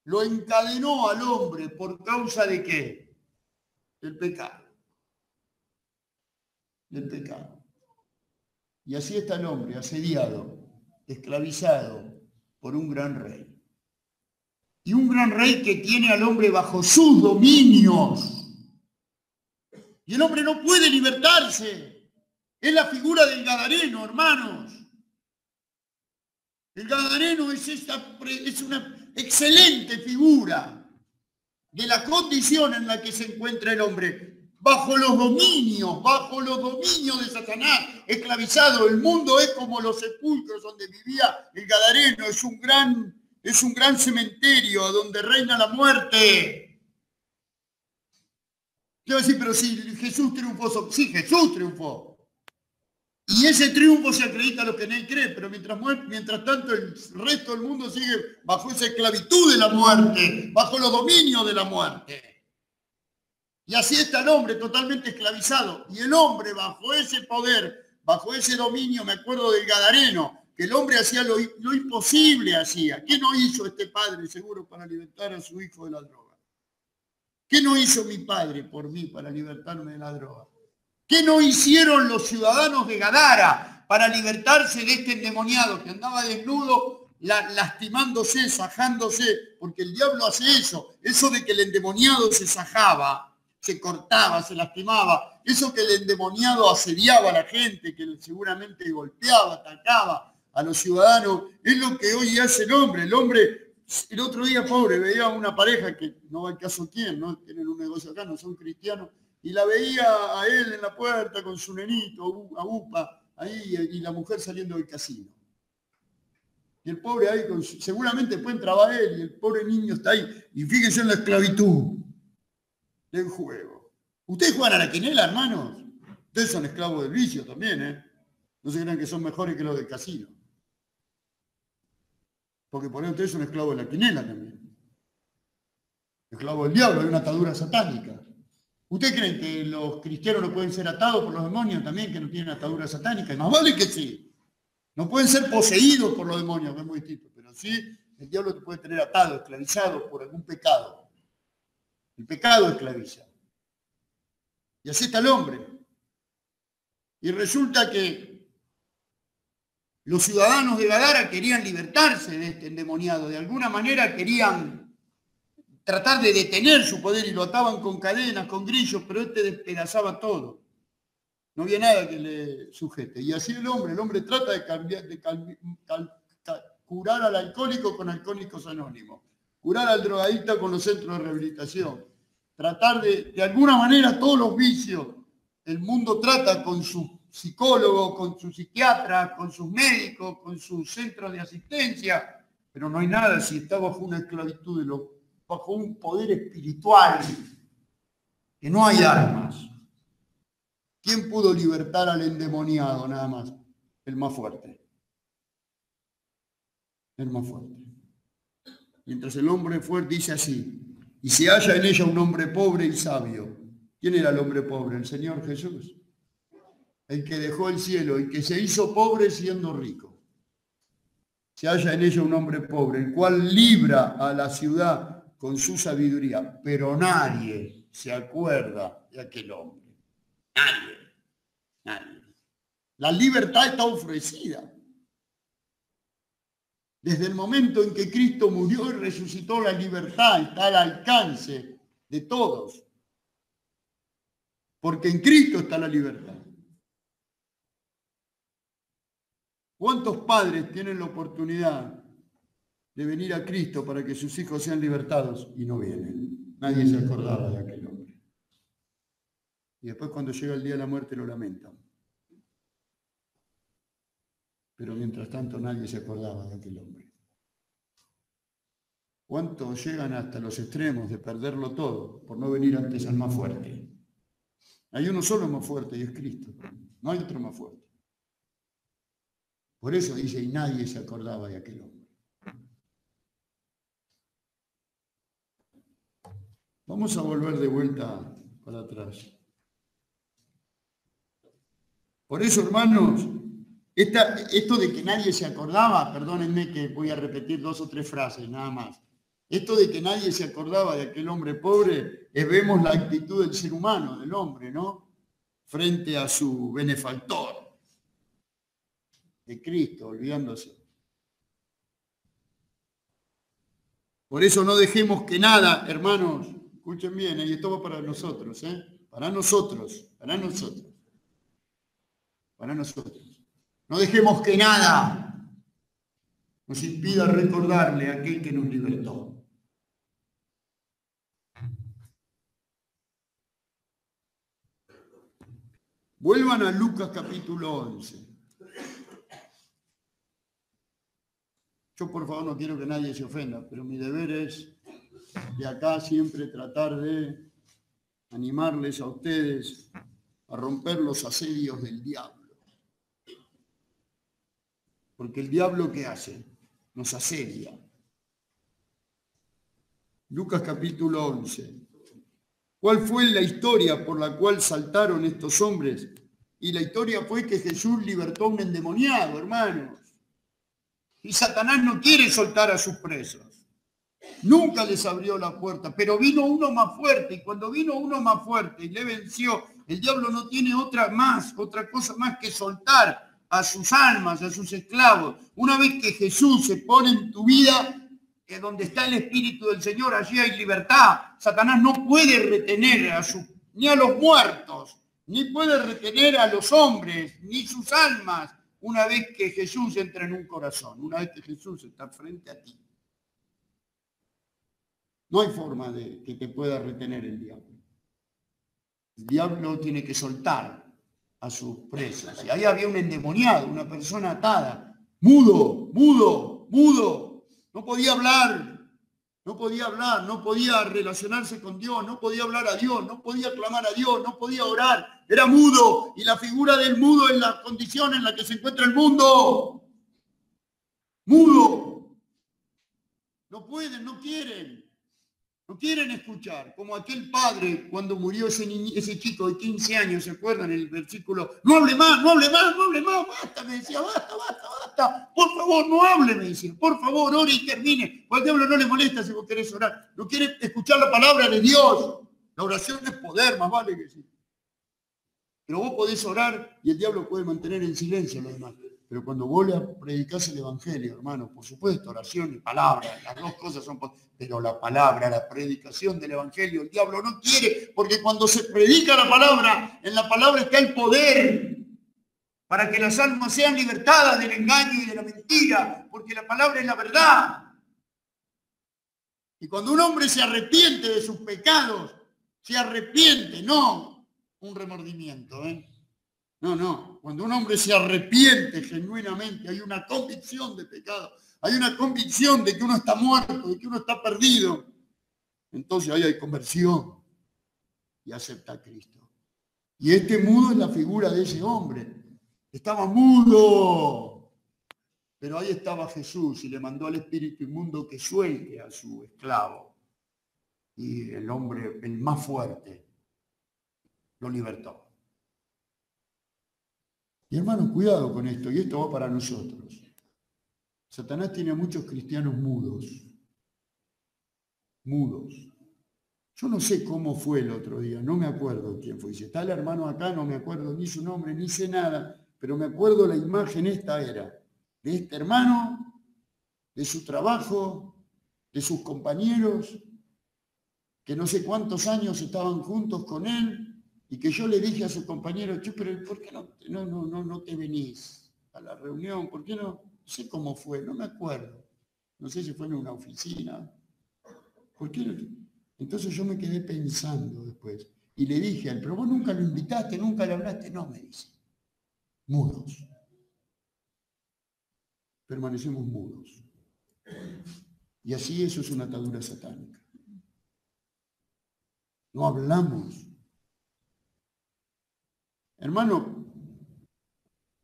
Speaker 1: lo encadenó al hombre por causa de ¿qué? Del pecado. Del pecado. Y así está el hombre, asediado, esclavizado por un gran rey. Y un gran rey que tiene al hombre bajo sus dominios. Y el hombre no puede libertarse. Es la figura del Gadareno, hermanos. El Gadareno es una excelente figura de la condición en la que se encuentra el hombre. Bajo los dominios de Satanás, esclavizado. El mundo es como los sepulcros donde vivía el Gadareno. Es un gran cementerio donde reina la muerte. Yo voy a decir, pero si Jesús triunfó, sí, Jesús triunfó. Y ese triunfo se acredita a los que en él creen, pero mientras tanto el resto del mundo sigue bajo esa esclavitud de la muerte, bajo los dominios de la muerte. Y así está el hombre totalmente esclavizado. Y el hombre bajo ese poder, bajo ese dominio, me acuerdo del Gadareno, que el hombre hacía lo imposible hacía. ¿Qué no hizo este padre seguro para libertar a su hijo de la droga? ¿Qué no hizo mi padre por mí para libertarme de la droga? ¿Qué no hicieron los ciudadanos de Gadara para libertarse de este endemoniado que andaba desnudo, lastimándose, sajándose? Porque el diablo hace eso de que el endemoniado se sajaba, se cortaba, se lastimaba, eso que el endemoniado asediaba a la gente, que seguramente golpeaba, atacaba a los ciudadanos, es lo que hoy hace el hombre. El otro día, pobre, veía a una pareja que no va al caso quién, no tienen un negocio acá, no son cristianos, y la veía a él en la puerta con su nenito, a Upa, ahí, y la mujer saliendo del casino. Y el pobre ahí, seguramente después entraba él, y el pobre niño está ahí. Y fíjense en la esclavitud del juego. ¿Ustedes juegan a la quinela, hermanos? Ustedes son esclavos del vicio también, ¿eh? No se crean que son mejores que los del casino. Porque por ahí ustedes son esclavos de la quinela también. Esclavos del diablo, hay una atadura satánica. ¿Ustedes creen que los cristianos no pueden ser atados por los demonios también, que no tienen atadura satánica? Y más vale que sí. No pueden ser poseídos por los demonios, que es muy distinto. Pero sí, el diablo te puede tener atado, esclavizado por algún pecado. El pecado esclaviza. Y así está el hombre. Y resulta que los ciudadanos de Gadara querían libertarse de este endemoniado. De alguna manera querían tratar de detener su poder y lo ataban con cadenas, con grillos, pero este despedazaba todo. No había nada que le sujete. Y así el hombre trata de curar al alcohólico con Alcohólicos Anónimos, curar al drogadicta con los centros de rehabilitación, tratar de alguna manera todos los vicios. El mundo trata con sus psicólogos, con sus psiquiatras, con sus médicos, con sus centros de asistencia, Pero no hay nada si está bajo una esclavitud, bajo un poder espiritual, que no hay armas. ¿Quién pudo libertar al endemoniado nada más? El más fuerte. El más fuerte. Mientras el hombre fuerte dice así, y se halla en ella un hombre pobre y sabio. ¿Quién era el hombre pobre? El Señor Jesús. El que dejó el cielo y que se hizo pobre siendo rico. Se halla en ella un hombre pobre, el cual libra a la ciudad con su sabiduría, pero nadie se acuerda de aquel hombre. Nadie. Nadie. La libertad está ofrecida. Desde el momento en que Cristo murió y resucitó, la libertad está al alcance de todos. Porque en Cristo está la libertad. ¿Cuántos padres tienen la oportunidad de venir a Cristo para que sus hijos sean libertados y no vienen? Nadie se acordaba de aquel hombre. Y después cuando llega el día de la muerte lo lamentan. Pero mientras tanto nadie se acordaba de aquel hombre. ¿Cuántos llegan hasta los extremos de perderlo todo por no venir antes al más fuerte? Hay uno solo más fuerte y es Cristo. No hay otro más fuerte. Por eso dice, y nadie se acordaba de aquel hombre. Vamos a volver de vuelta para atrás. Por eso, hermanos, esto de que nadie se acordaba, perdónenme que voy a repetir 2 o 3 frases, nada más. Esto de que nadie se acordaba de aquel hombre pobre, vemos la actitud del ser humano, del hombre, ¿no? Frente a su benefactor, de Cristo, olvidándose. Por eso no dejemos que nada, hermanos, escuchen bien, y esto va para nosotros, para nosotros. No dejemos que nada nos impida recordarle a aquel que nos libertó. Vuelvan a Lucas capítulo 11. Yo por favor no quiero que nadie se ofenda, pero mi deber es de acá siempre tratar de animarles a ustedes a romper los asedios del diablo. Porque el diablo, ¿qué hace? Nos asedia. Lucas capítulo 11. ¿Cuál fue la historia por la cual saltaron estos hombres? Y la historia fue que Jesús libertó a un endemoniado, hermanos. Y Satanás no quiere soltar a sus presos. Nunca les abrió la puerta, pero vino uno más fuerte. Y cuando vino uno más fuerte y le venció, el diablo no tiene otra cosa más que soltar a sus almas, a sus esclavos. Una vez que Jesús se pone en tu vida, donde está el Espíritu del Señor, allí hay libertad. Satanás no puede retener ni a los muertos, ni puede retener a los hombres, ni sus almas, una vez que Jesús entra en un corazón, una vez que Jesús está frente a ti. No hay forma de que te pueda retener el diablo. El diablo tiene que soltar a sus presos. Y ahí había un endemoniado, una persona atada, mudo. No podía hablar, no podía relacionarse con Dios, no podía hablar a Dios, no podía clamar a Dios, no podía orar. Era mudo, y la figura del mudo es la condición en la que se encuentra el mundo. Mudo. No pueden, no quieren escuchar. Como aquel padre cuando murió ese chico de 15 años, ¿se acuerdan? El versículo, no hable más, basta, me decía, basta, por favor, no hable, me decía, por favor, ore y termine. Al diablo no le molesta si vos querés orar, no quiere escuchar la palabra de Dios. La oración es poder, más vale que sí. Pero vos podés orar y el diablo puede mantener en silencio lo demás. Pero cuando vos le predicás el Evangelio, hermano, por supuesto, oración y palabra, las dos cosas son... Pero la palabra, la predicación del Evangelio, el diablo no quiere, porque cuando se predica la palabra, en la palabra está el poder para que las almas sean libertadas del engaño y de la mentira, porque la palabra es la verdad. Y cuando un hombre se arrepiente de sus pecados, se arrepiente, no un remordimiento, No. cuando un hombre se arrepiente genuinamente, hay una convicción de pecado, hay una convicción de que uno está muerto, de que uno está perdido. Entonces ahí hay conversión y acepta a Cristo. Y este mudo es la figura de ese hombre. Estaba mudo, pero ahí estaba Jesús y le mandó al espíritu inmundo que suelte a su esclavo. Y el hombre, el más fuerte, lo libertó. Y hermanos, cuidado con esto, y esto va para nosotros. Satanás tiene a muchos cristianos mudos. Mudos. Yo no sé cómo fue el otro día, no me acuerdo quién fue. Si está el hermano acá, no me acuerdo ni su nombre, ni sé nada, pero me acuerdo la imagen esta era, de este hermano, de su trabajo, de sus compañeros, que no sé cuántos años estaban juntos con él, y que yo le dije a su compañero, pero ¿por qué no te venís a la reunión? ¿Por qué no? No sé cómo fue, no me acuerdo. No sé si fue en una oficina. ¿Por qué no? Entonces yo me quedé pensando después, y le dije a él, pero vos nunca lo invitaste, nunca le hablaste. No, me dice. Mudos. Permanecemos mudos. Y así eso es una atadura satánica. No hablamos. Hermano,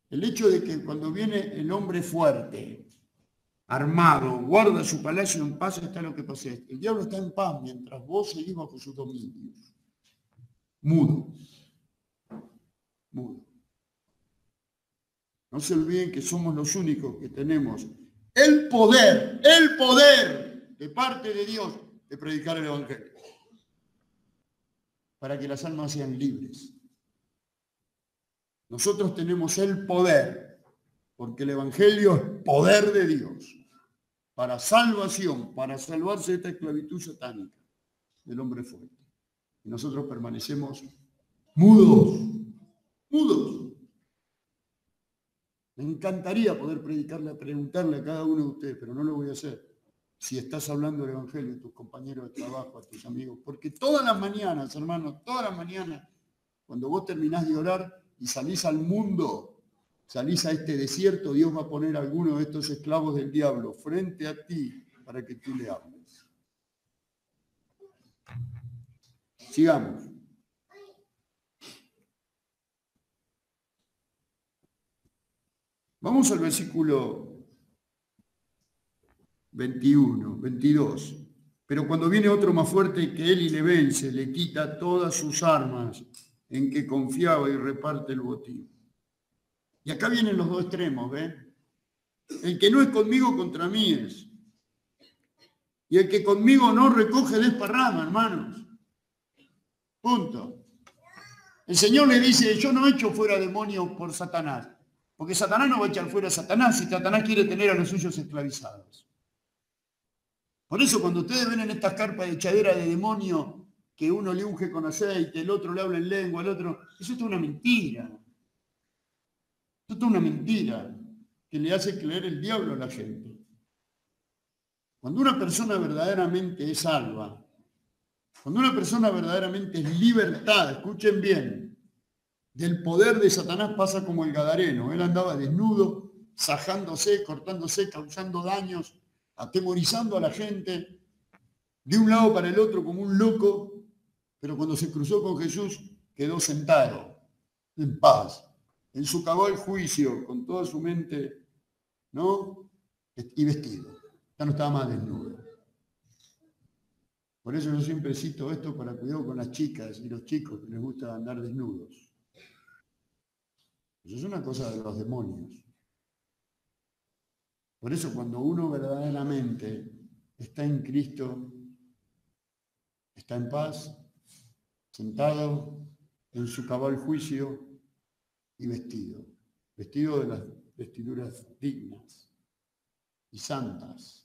Speaker 1: el hecho de que cuando viene el hombre fuerte, armado, guarda su palacio en paz, está lo que pasa. El diablo está en paz mientras vos seguís bajo sus dominios. Mudo. Mudo. No se olviden que somos los únicos que tenemos el poder de parte de Dios de predicar el Evangelio. Para que las almas sean libres. Nosotros tenemos el poder, porque el Evangelio es poder de Dios, para salvación, para salvarse de esta esclavitud satánica del hombre fuerte. Y nosotros permanecemos mudos, mudos. Me encantaría poder preguntarle a cada uno de ustedes, pero no lo voy a hacer. Si estás hablando del Evangelio a tus compañeros de trabajo, a tus amigos, porque todas las mañanas, hermanos, todas las mañanas, cuando vos terminás de orar y salís al mundo, salís a este desierto, Dios va a poner a alguno de estos esclavos del diablo frente a ti para que tú le hables. Sigamos. Vamos al versículo 21, 22. Pero cuando viene otro más fuerte que él y le vence, le quita todas sus armas en que confiaba y reparte el botín. Y acá vienen los dos extremos, ¿ven? El que no es conmigo, contra mí es. Y el que conmigo no recoge, desparrama, hermanos. Punto. El Señor le dice, yo no echo fuera demonios por Satanás. Porque Satanás no va a echar fuera a Satanás si Satanás quiere tener a los suyos esclavizados. Por eso cuando ustedes ven en estas carpas de echadera de demonio que uno le unge con aceite, el otro le habla en lengua, el otro... Eso es una mentira. Eso es una mentira que le hace creer el diablo a la gente. Cuando una persona verdaderamente es salva, cuando una persona verdaderamente es libertada, escuchen bien, del poder de Satanás pasa como el gadareno. Él andaba desnudo, sajándose, cortándose, causando daños, atemorizando a la gente, de un lado para el otro como un loco, pero cuando se cruzó con Jesús quedó sentado, en paz, en su cabal juicio, con toda su mente, ¿no? Y vestido. Ya no estaba más desnudo. Por eso yo siempre cito esto para cuidado con las chicas y los chicos que les gusta andar desnudos. Eso es una cosa de los demonios. Por eso cuando uno verdaderamente está en Cristo, está en paz, sentado en su cabal juicio y vestido de las vestiduras dignas y santas.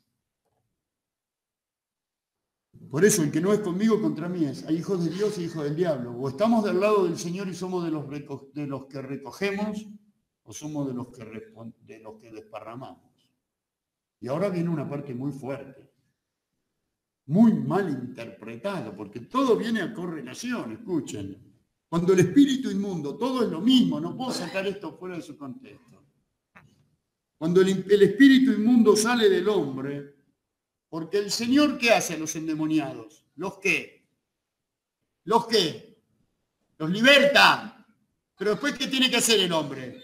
Speaker 1: Por eso el que no es conmigo, contra mí es. Hay hijos de Dios y hijos del diablo. O estamos del lado del Señor y somos de los que recogemos, o somos de los que desparramamos. Y ahora viene una parte muy fuerte, muy mal interpretada, porque todo viene a correlación, escuchen. Cuando el espíritu inmundo, todo es lo mismo, no puedo sacar esto fuera de su contexto. Cuando el espíritu inmundo sale del hombre, porque el Señor, ¿qué hace a los endemoniados? ¿Los qué? ¿Los qué? Los liberta. Pero después, ¿qué tiene que hacer el hombre?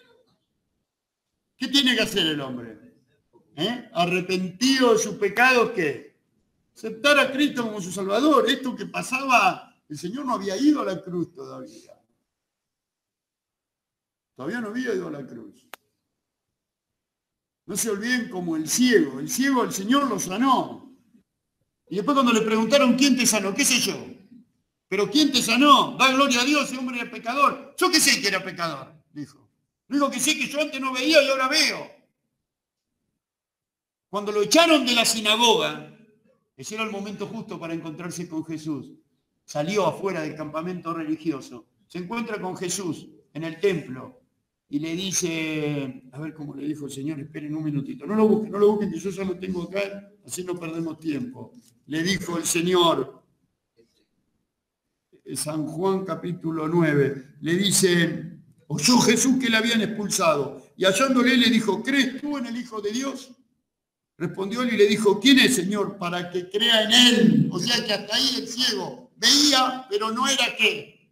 Speaker 1: ¿Qué tiene que hacer el hombre? Arrepentido de sus pecados, ¿qué? Aceptar a Cristo como su Salvador. Esto que pasaba, el Señor no había ido a la cruz todavía. Todavía no había ido a la cruz. No se olviden como el ciego el Señor lo sanó. Y después cuando le preguntaron quién te sanó, qué sé yo. Pero ¿quién te sanó? Da gloria a Dios, ese hombre era pecador. Yo que sé que era pecador, dijo. Digo que sé que yo antes no veía y ahora veo. Cuando lo echaron de la sinagoga, ese era el momento justo para encontrarse con Jesús. Salió afuera del campamento religioso. Se encuentra con Jesús en el templo y le dice, a ver cómo le dijo el Señor, esperen un minutito. No lo busquen, que yo ya lo tengo acá, así no perdemos tiempo. Le dijo el Señor, San Juan capítulo 9, le dice, oyó Jesús que le habían expulsado y hallándole le dijo, ¿crees tú en el Hijo de Dios? Respondió él y le dijo, ¿quién es, Señor, para que crea en él? O sea que hasta ahí el ciego veía, pero no era ¿qué?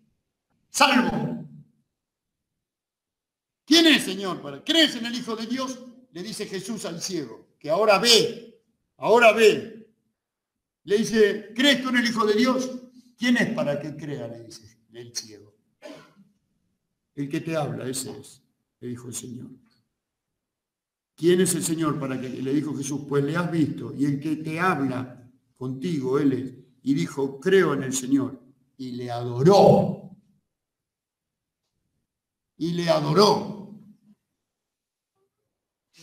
Speaker 1: Salvo. ¿Quién es, Señor? ¿Crees en el Hijo de Dios? Le dice Jesús al ciego, que ahora ve. Le dice, ¿crees tú en el Hijo de Dios? ¿Quién es para que crea? Le dice el ciego. El que te habla, ese es, le dijo el Señor. ¿Quién es el Señor para que le dijo Jesús? Pues le has visto, y el que te habla contigo, él es. Y dijo, creo en el Señor. Y le adoró.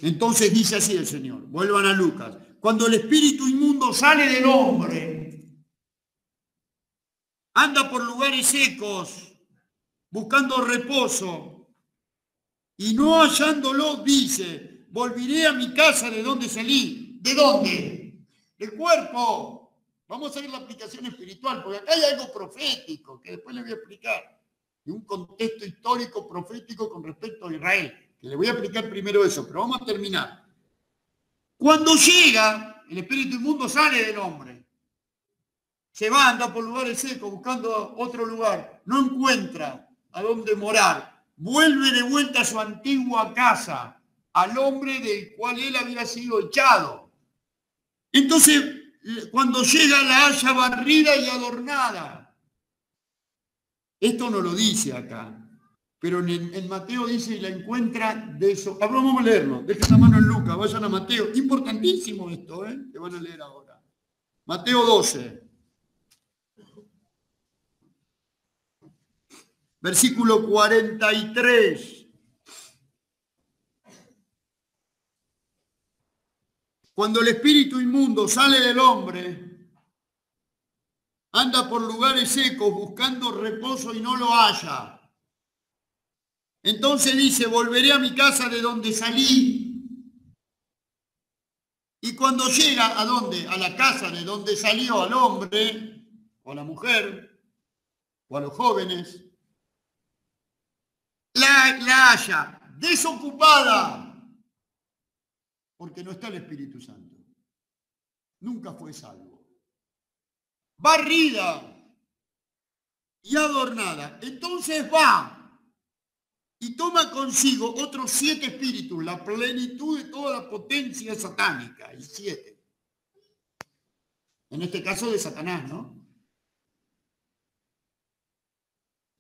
Speaker 1: Entonces dice así el Señor, vuelvan a Lucas, cuando el espíritu inmundo sale del hombre, anda por lugares secos, buscando reposo, y no hallándolo, dice, volveré a mi casa de donde salí. ¿De dónde? Del cuerpo. Vamos a ver la aplicación espiritual, porque acá hay algo profético, que después les voy a explicar, de un contexto histórico profético con respecto a Israel. Que le voy a explicar primero eso, pero vamos a terminar. Cuando llega, el espíritu inmundo sale del hombre. Se va, anda por lugares secos, buscando otro lugar. No encuentra a dónde morar. Vuelve de vuelta a su antigua casa, al hombre del cual él había sido echado. Entonces, cuando llega, la halla barrida y adornada. Esto no lo dice acá. Pero en Mateo dice y la encuentra de eso. Vamos a leerlo. Dejen la mano en Lucas, vayan a Mateo. Importantísimo esto, que van a leer ahora. Mateo 12. Versículo 43. Cuando el espíritu inmundo sale del hombre, anda por lugares secos buscando reposo y no lo halla. Entonces dice, volveré a mi casa de donde salí. Y cuando llega, ¿a dónde? A la casa de donde salió al hombre, o a la mujer, o a los jóvenes, la halla desocupada, porque no está el Espíritu Santo. Nunca fue salvo. Barrida y adornada. Entonces va y toma consigo otros 7 espíritus, la plenitud de toda la potencia satánica, el 7. En este caso de Satanás, ¿no?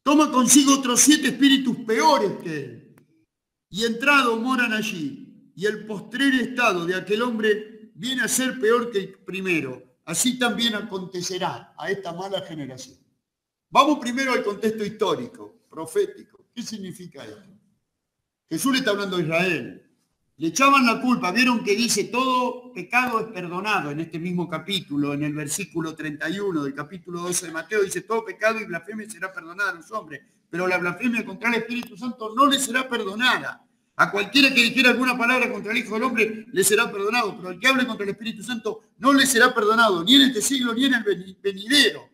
Speaker 1: Toma consigo otros 7 espíritus peores que él, y entrado moran allí, y el postrer estado de aquel hombre viene a ser peor que el primero. Así también acontecerá a esta mala generación. Vamos primero al contexto histórico, profético. ¿Qué significa esto? Jesús le está hablando a Israel. Le echaban la culpa. Vieron que dice todo pecado es perdonado en este mismo capítulo, en el versículo 31 del capítulo 12 de Mateo, dice todo pecado y blasfemia será perdonada a los hombres, pero la blasfemia contra el Espíritu Santo no le será perdonada. A cualquiera que dijera alguna palabra contra el Hijo del Hombre le será perdonado, pero al que hable contra el Espíritu Santo no le será perdonado, ni en este siglo ni en el venidero.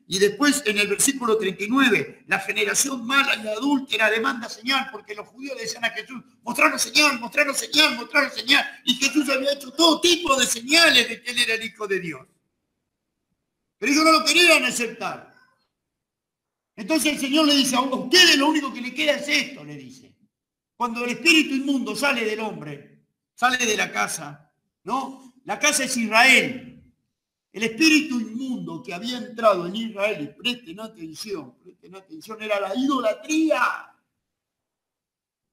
Speaker 1: Y después en el versículo 39, la generación mala y adúltera demanda señal, porque los judíos le decían a Jesús, mostranos señal, mostranos señal, mostranos señal. Y Jesús había hecho todo tipo de señales de que él era el Hijo de Dios. Pero ellos no lo querían aceptar. Entonces el Señor le dice, a ustedes lo único que le queda es esto, le dice. Cuando el espíritu inmundo sale del hombre, sale de la casa, ¿no? La casa es Israel. El espíritu inmundo que había entrado en Israel, y presten atención, era la idolatría.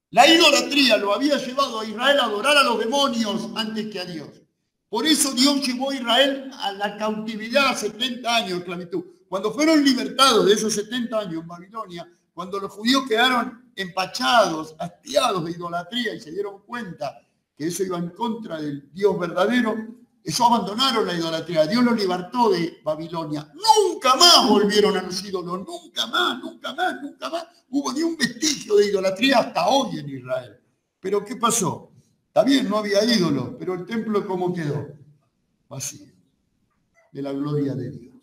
Speaker 1: La idolatría lo había llevado a Israel a adorar a los demonios antes que a Dios. Por eso Dios llevó a Israel a la cautividad a 70 años de esclavitud. Cuando fueron libertados de esos 70 años en Babilonia, cuando los judíos quedaron empachados, hastiados de idolatría y se dieron cuenta que eso iba en contra del Dios verdadero, ellos abandonaron la idolatría. Dios los libertó de Babilonia. Nunca más volvieron a los ídolos. Nunca más, nunca más, nunca más. Hubo ni un vestigio de idolatría hasta hoy en Israel. Pero ¿qué pasó? Está bien, no había ídolos, pero el templo ¿cómo quedó? Vacío. De la gloria de Dios.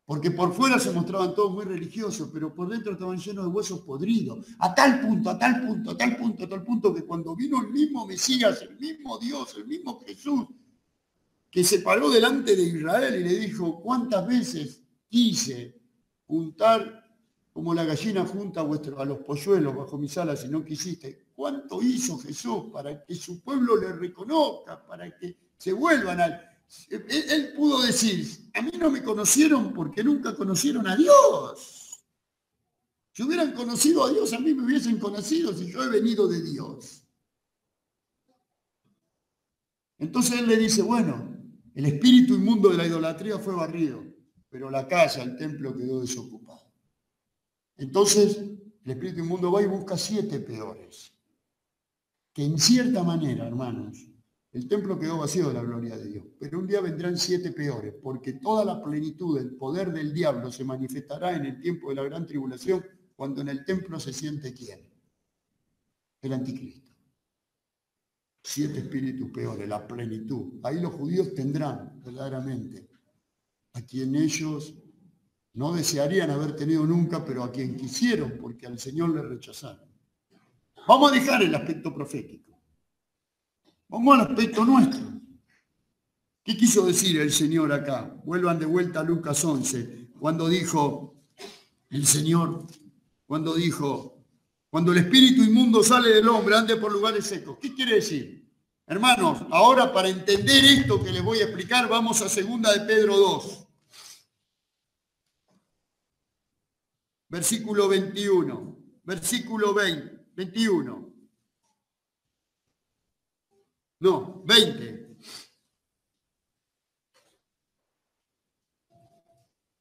Speaker 1: Porque por fuera se mostraban todos muy religiosos, pero por dentro estaban llenos de huesos podridos. A tal punto que cuando vino el mismo Mesías, el mismo Dios, el mismo Jesús, que se paró delante de Israel y le dijo, ¿cuántas veces quise juntar como la gallina junta a los polluelos bajo mis alas y no quisiste? ¿Cuánto hizo Jesús para que su pueblo le reconozca, para que se vuelvan al... Él pudo decir, a mí no me conocieron porque nunca conocieron a Dios. Si hubieran conocido a Dios, a mí me hubiesen conocido si yo he venido de Dios. Entonces él le dice, bueno, el espíritu inmundo de la idolatría fue barrido, pero la casa, el templo quedó desocupado. Entonces el espíritu inmundo va y busca 7 peores. Que en cierta manera, hermanos, el templo quedó vacío de la gloria de Dios, pero un día vendrán 7 peores, porque toda la plenitud del poder del diablo se manifestará en el tiempo de la gran tribulación, cuando en el templo se siente ¿quién? El anticristo. 7 espíritus peores, la plenitud. Ahí los judíos tendrán verdaderamente a quien ellos no desearían haber tenido nunca, pero a quien quisieron, porque al Señor le rechazaron. Vamos a dejar el aspecto profético. Vamos al aspecto nuestro. ¿Qué quiso decir el Señor acá? Vuelvan de vuelta a Lucas 11, cuando dijo el Señor, cuando el espíritu inmundo sale del hombre, ande por lugares secos. ¿Qué quiere decir? Hermanos, ahora para entender esto que les voy a explicar, vamos a 2 de Pedro 2. Versículo 21. Versículo 21. No, 20.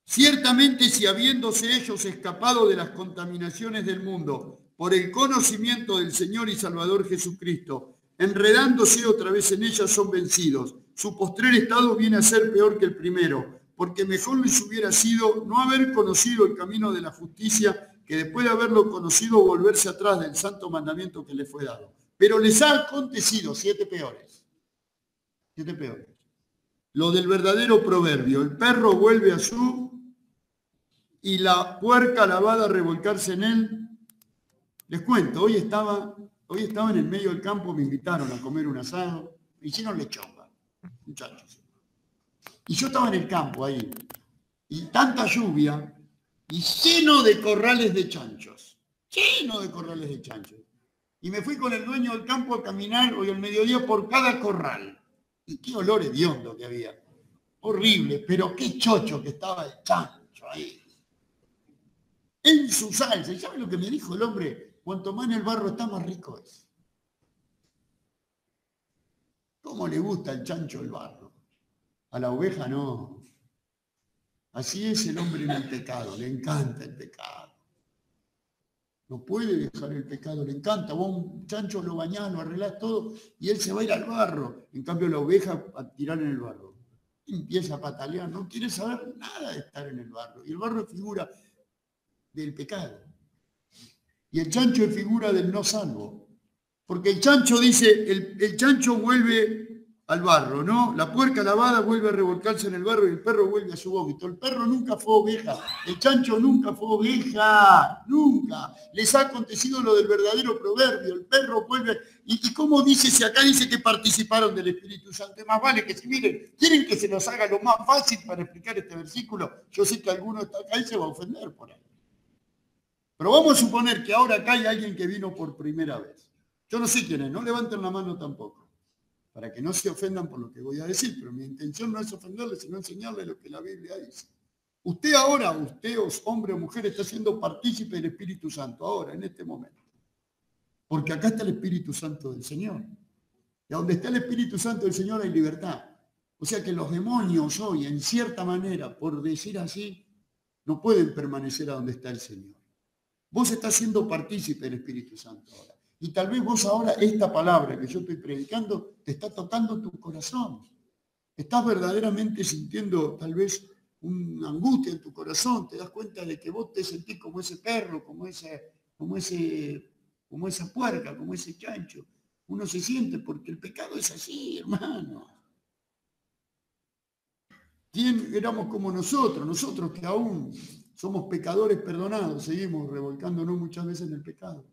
Speaker 1: Ciertamente si habiéndose ellos escapado de las contaminaciones del mundo por el conocimiento del Señor y Salvador Jesucristo, enredándose otra vez en ellas son vencidos, su postrer estado viene a ser peor que el primero, porque mejor les hubiera sido no haber conocido el camino de la justicia que después de haberlo conocido volverse atrás del santo mandamiento que les fue dado. Pero les ha acontecido 7 peores. 7 peores. Lo del verdadero proverbio. El perro vuelve a su y la puerca lavada a revolcarse en él. Les cuento, hoy estaba en el medio del campo, me invitaron a comer un asado, me hicieron lechonga, muchachos. Y yo estaba en el campo ahí, y tanta lluvia, y lleno de corrales de chanchos. Lleno de corrales de chanchos. Y me fui con el dueño del campo a caminar hoy al mediodía por cada corral. Y qué olor hediondo que había. Horrible, pero qué chocho que estaba el chancho ahí. En su salsa. ¿Y saben lo que me dijo el hombre? Cuanto más en el barro está, más rico es. ¿Cómo le gusta el chancho el barro? A la oveja no. Así es el hombre en el pecado. Le encanta el pecado. No puede dejar el pecado, le encanta. Vos un chancho lo bañás, lo arreglás todo y él se va a ir al barro. En cambio la oveja a tirar en el barro. Empieza a patalear, no quiere saber nada de estar en el barro. Y el barro es figura del pecado. Y el chancho es figura del no salvo. Porque el chancho dice, el chancho vuelve al barro, ¿no? La puerca lavada vuelve a revolcarse en el barro y el perro vuelve a su vómito. El perro nunca fue oveja, el chancho nunca fue oveja, nunca. Les ha acontecido lo del verdadero proverbio, el perro vuelve... ¿Y cómo dice? Si acá dice que participaron del Espíritu Santo, más vale que si miren, quieren que se los haga lo más fácil para explicar este versículo, yo sé que alguno está acá y se va a ofender por ahí. Pero vamos a suponer que ahora acá hay alguien que vino por primera vez. Yo no sé quién es, no levanten la mano tampoco, para que no se ofendan por lo que voy a decir, pero mi intención no es ofenderles, sino enseñarles lo que la Biblia dice. Usted ahora, hombre o mujer, está siendo partícipe del Espíritu Santo, ahora, en este momento. Porque acá está el Espíritu Santo del Señor. Y donde está el Espíritu Santo del Señor hay libertad. O sea que los demonios hoy, en cierta manera, por decir así, no pueden permanecer a donde está el Señor. Vos estás siendo partícipe del Espíritu Santo ahora. Y tal vez vos ahora, esta palabra que yo estoy predicando, te está tocando tu corazón. Estás verdaderamente sintiendo tal vez una angustia en tu corazón. Te das cuenta de que vos te sentís como ese perro, como esa puerca, como ese chancho. Uno se siente porque el pecado es así, hermano. ¿Quién éramos como nosotros que aún somos pecadores perdonados, seguimos revolcándonos muchas veces en el pecado?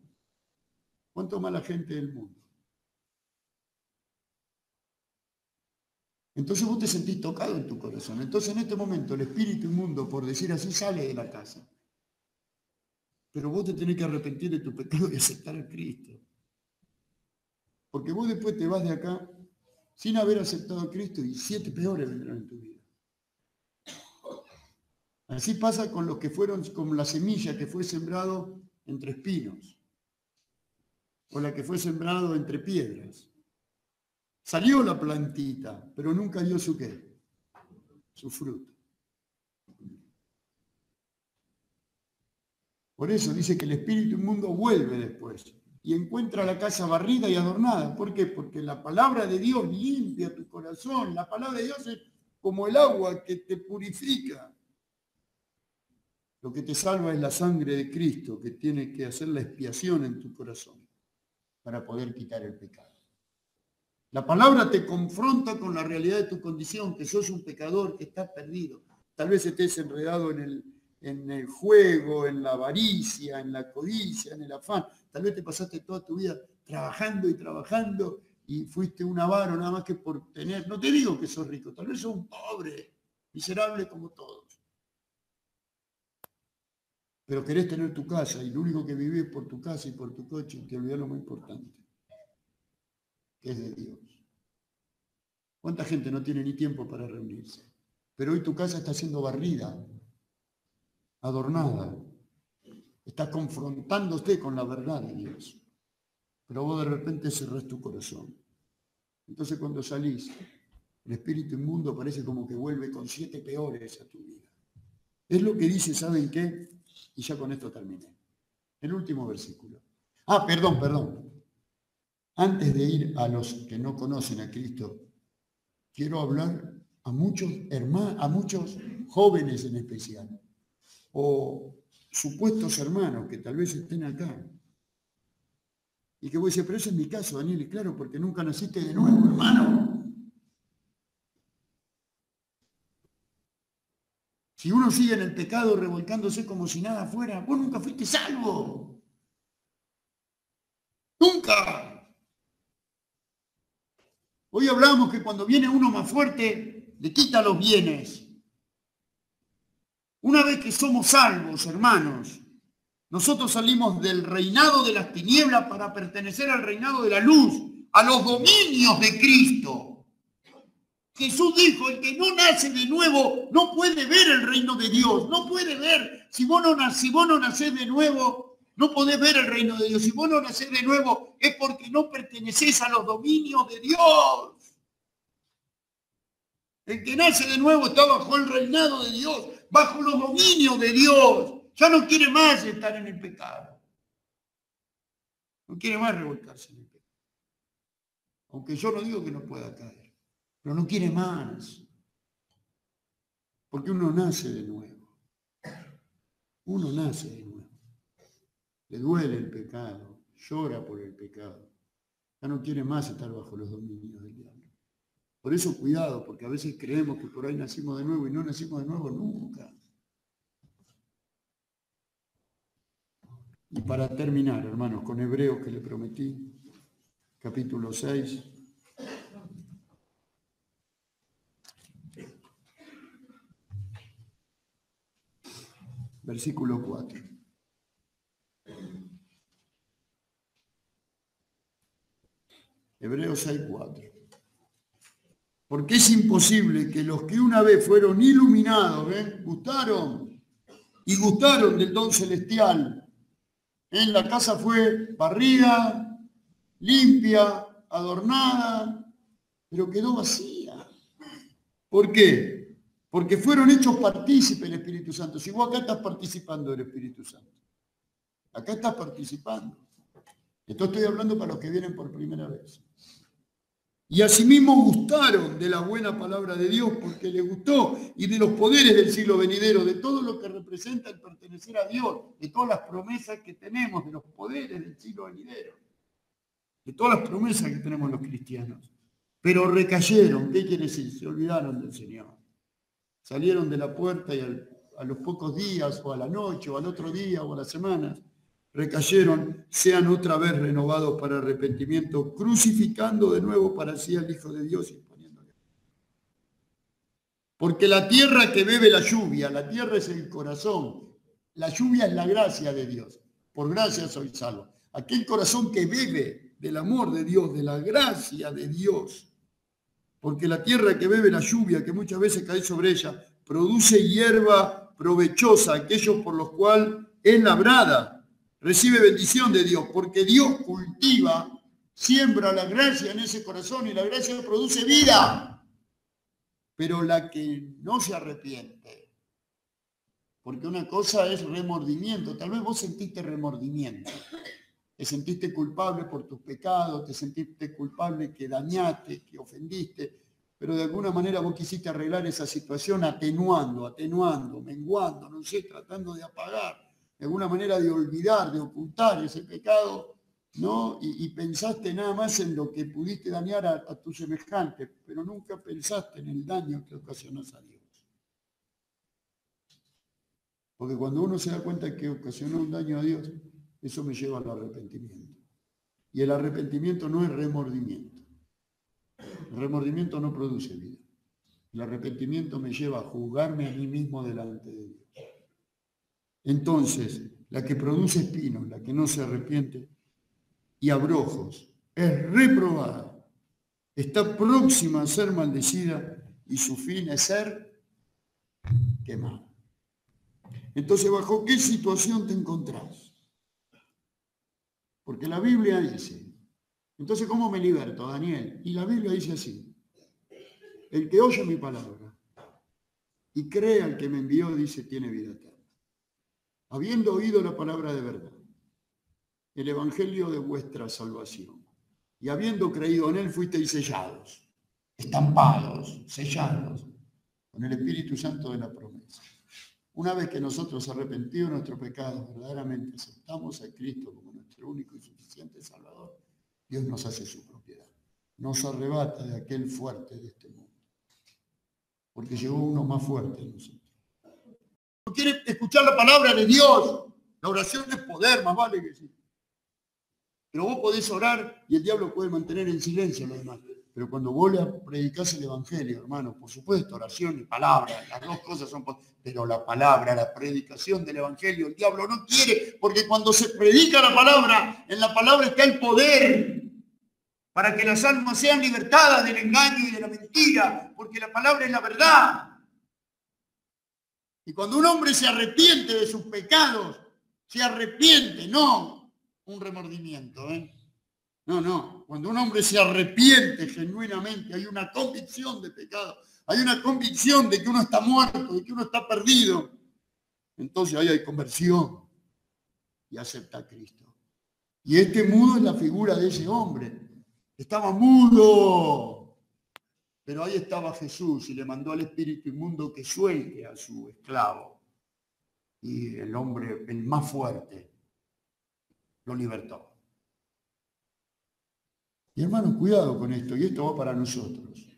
Speaker 1: ¿Cuánto más la gente del mundo? Entonces vos te sentís tocado en tu corazón. Entonces en este momento el espíritu inmundo, por decir así, sale de la casa. Pero vos te tenés que arrepentir de tu pecado y aceptar a Cristo. Porque vos después te vas de acá sin haber aceptado a Cristo y 7 peores vendrán en tu vida. Así pasa con los que fueron como la semilla que fue sembrado entre espinos o la que fue sembrado entre piedras. Salió la plantita, pero nunca dio su qué, su fruto. Por eso dice que el espíritu inmundo vuelve después y encuentra la casa barrida y adornada. ¿Por qué? Porque la palabra de Dios limpia tu corazón. La palabra de Dios es como el agua que te purifica. Lo que te salva es la sangre de Cristo, que tiene que hacer la expiación en tu corazón para poder quitar el pecado. La palabra te confronta con la realidad de tu condición, que sos un pecador, que estás perdido. Tal vez estés enredado en el juego, en la avaricia, en la codicia, en el afán. Tal vez te pasaste toda tu vida trabajando y trabajando y fuiste un avaro nada más que por tener. No te digo que sos rico, tal vez sos un pobre, miserable como todos. Pero querés tener tu casa y lo único que vivís por tu casa y por tu coche y te olvidás lo más importante, que es de Dios. ¿Cuánta gente no tiene ni tiempo para reunirse? Pero hoy tu casa está siendo barrida, adornada. Está confrontándote con la verdad de Dios. Pero vos de repente cerrás tu corazón. Entonces cuando salís, el espíritu inmundo parece como que vuelve con 7 peores a tu vida. Es lo que dice, ¿saben qué? Y ya con esto terminé. El último versículo. Perdón. Antes de ir a los que no conocen a Cristo, quiero hablar a muchos hermanos, a muchos jóvenes en especial, o supuestos hermanos que tal vez estén acá. Y que voy a decir, pero ese es mi caso, Daniel, y claro, porque nunca naciste de nuevo, hermano. Si uno sigue en el pecado revolcándose como si nada fuera, vos nunca fuiste salvo. ¡Nunca! Hoy hablamos que cuando viene uno más fuerte, le quita los bienes. Una vez que somos salvos, hermanos, nosotros salimos del reinado de las tinieblas para pertenecer al reinado de la luz, a los dominios de Cristo. Jesús dijo, el que no nace de nuevo no puede ver el reino de Dios, no puede ver. Si vos no nacés de nuevo, no podés ver el reino de Dios. Si vos no nacés de nuevo es porque no pertenecés a los dominios de Dios. El que nace de nuevo está bajo el reinado de Dios, bajo los dominios de Dios. Ya no quiere más estar en el pecado. No quiere más revolcarse en el pecado. Aunque yo no digo que no pueda caer, pero no quiere más. Porque uno nace de nuevo. Uno nace de nuevo. Le duele el pecado, llora por el pecado. Ya no quiere más estar bajo los dominios del diablo. Por eso cuidado, porque a veces creemos que por ahí nacimos de nuevo y no nacimos de nuevo nunca. Y para terminar, hermanos, con Hebreos que le prometí, capítulo 6. Versículo 4. Hebreos 6, 4. Porque es imposible que los que una vez fueron iluminados, gustaron del don celestial. La casa fue barrida, limpia, adornada, pero quedó vacía. ¿Por qué? Porque fueron hechos partícipes del Espíritu Santo. Si vos acá estás participando del Espíritu Santo, acá estás participando. Esto estoy hablando para los que vienen por primera vez. Y asimismo gustaron de la buena palabra de Dios porque les gustó, y de los poderes del siglo venidero, de todo lo que representa el pertenecer a Dios, de todas las promesas que tenemos, de los poderes del siglo venidero, de todas las promesas que tenemos los cristianos. Pero recayeron. ¿Qué quiere decir? Se olvidaron del Señor. Salieron de la puerta y a los pocos días, o a la noche, o al otro día, o a las semanas, recayeron, sean otra vez renovados para arrepentimiento, crucificando de nuevo para sí al Hijo de Dios y poniéndole. Porque la tierra que bebe la lluvia, la tierra es el corazón, la lluvia es la gracia de Dios. Por gracia soy salvo. Aquel corazón que bebe del amor de Dios, de la gracia de Dios. Porque la tierra que bebe la lluvia, que muchas veces cae sobre ella, produce hierba provechosa, aquellos por los cuales es labrada. Recibe bendición de Dios, porque Dios cultiva, siembra la gracia en ese corazón y la gracia produce vida. Pero la que no se arrepiente, porque una cosa es remordimiento, tal vez vos sentiste remordimiento, te sentiste culpable por tus pecados, te sentiste culpable que dañaste, que ofendiste, pero de alguna manera vos quisiste arreglar esa situación atenuando, menguando, no sé, tratando de apagar, de alguna manera de olvidar, de ocultar ese pecado, ¿no? Y pensaste nada más en lo que pudiste dañar a tu semejante, pero nunca pensaste en el daño que ocasionás a Dios. Porque cuando uno se da cuenta que ocasionó un daño a Dios, eso me lleva al arrepentimiento. Y el arrepentimiento no es remordimiento. El remordimiento no produce vida. El arrepentimiento me lleva a juzgarme a mí mismo delante de Dios. Entonces, la que produce espinos, la que no se arrepiente y abrojos, es reprobada, está próxima a ser maldecida y su fin es ser quemada. Entonces, ¿bajo qué situación te encontrás? Porque la Biblia dice, entonces, ¿cómo me liberto, Daniel? Y la Biblia dice así, el que oye mi palabra y cree al que me envió, dice, tiene vida eterna. Habiendo oído la palabra de verdad, el evangelio de vuestra salvación, y habiendo creído en él, fuisteis sellados, estampados, sellados, con el Espíritu Santo de la promesa. Una vez que nosotros arrepentidos de nuestros pecados, verdaderamente aceptamos a Cristo como nuestro único y suficiente Salvador, Dios nos hace su propiedad. Nos arrebata de aquel fuerte de este mundo. Porque llegó uno más fuerte de nosotros. No quiere escuchar la palabra de Dios. La oración es poder, más vale que sí. Pero vos podés orar y el diablo puede mantener en silencio lo demás. Pero cuando vos le predicás el evangelio, hermano, por supuesto, oración y palabra, las dos cosas son... Pero la palabra, la predicación del evangelio, el diablo no quiere, porque cuando se predica la palabra, en la palabra está el poder para que las almas sean libertadas del engaño y de la mentira, porque la palabra es la verdad. Y cuando un hombre se arrepiente de sus pecados, se arrepiente, no un remordimiento, No. Cuando un hombre se arrepiente genuinamente, hay una convicción de pecado, hay una convicción de que uno está muerto, de que uno está perdido. Entonces ahí hay conversión y acepta a Cristo. Y este mudo es la figura de ese hombre. Estaba mudo, pero ahí estaba Jesús y le mandó al espíritu inmundo que suelte a su esclavo. Y el hombre, el más fuerte, lo libertó. Y hermanos, cuidado con esto, y esto va para nosotros.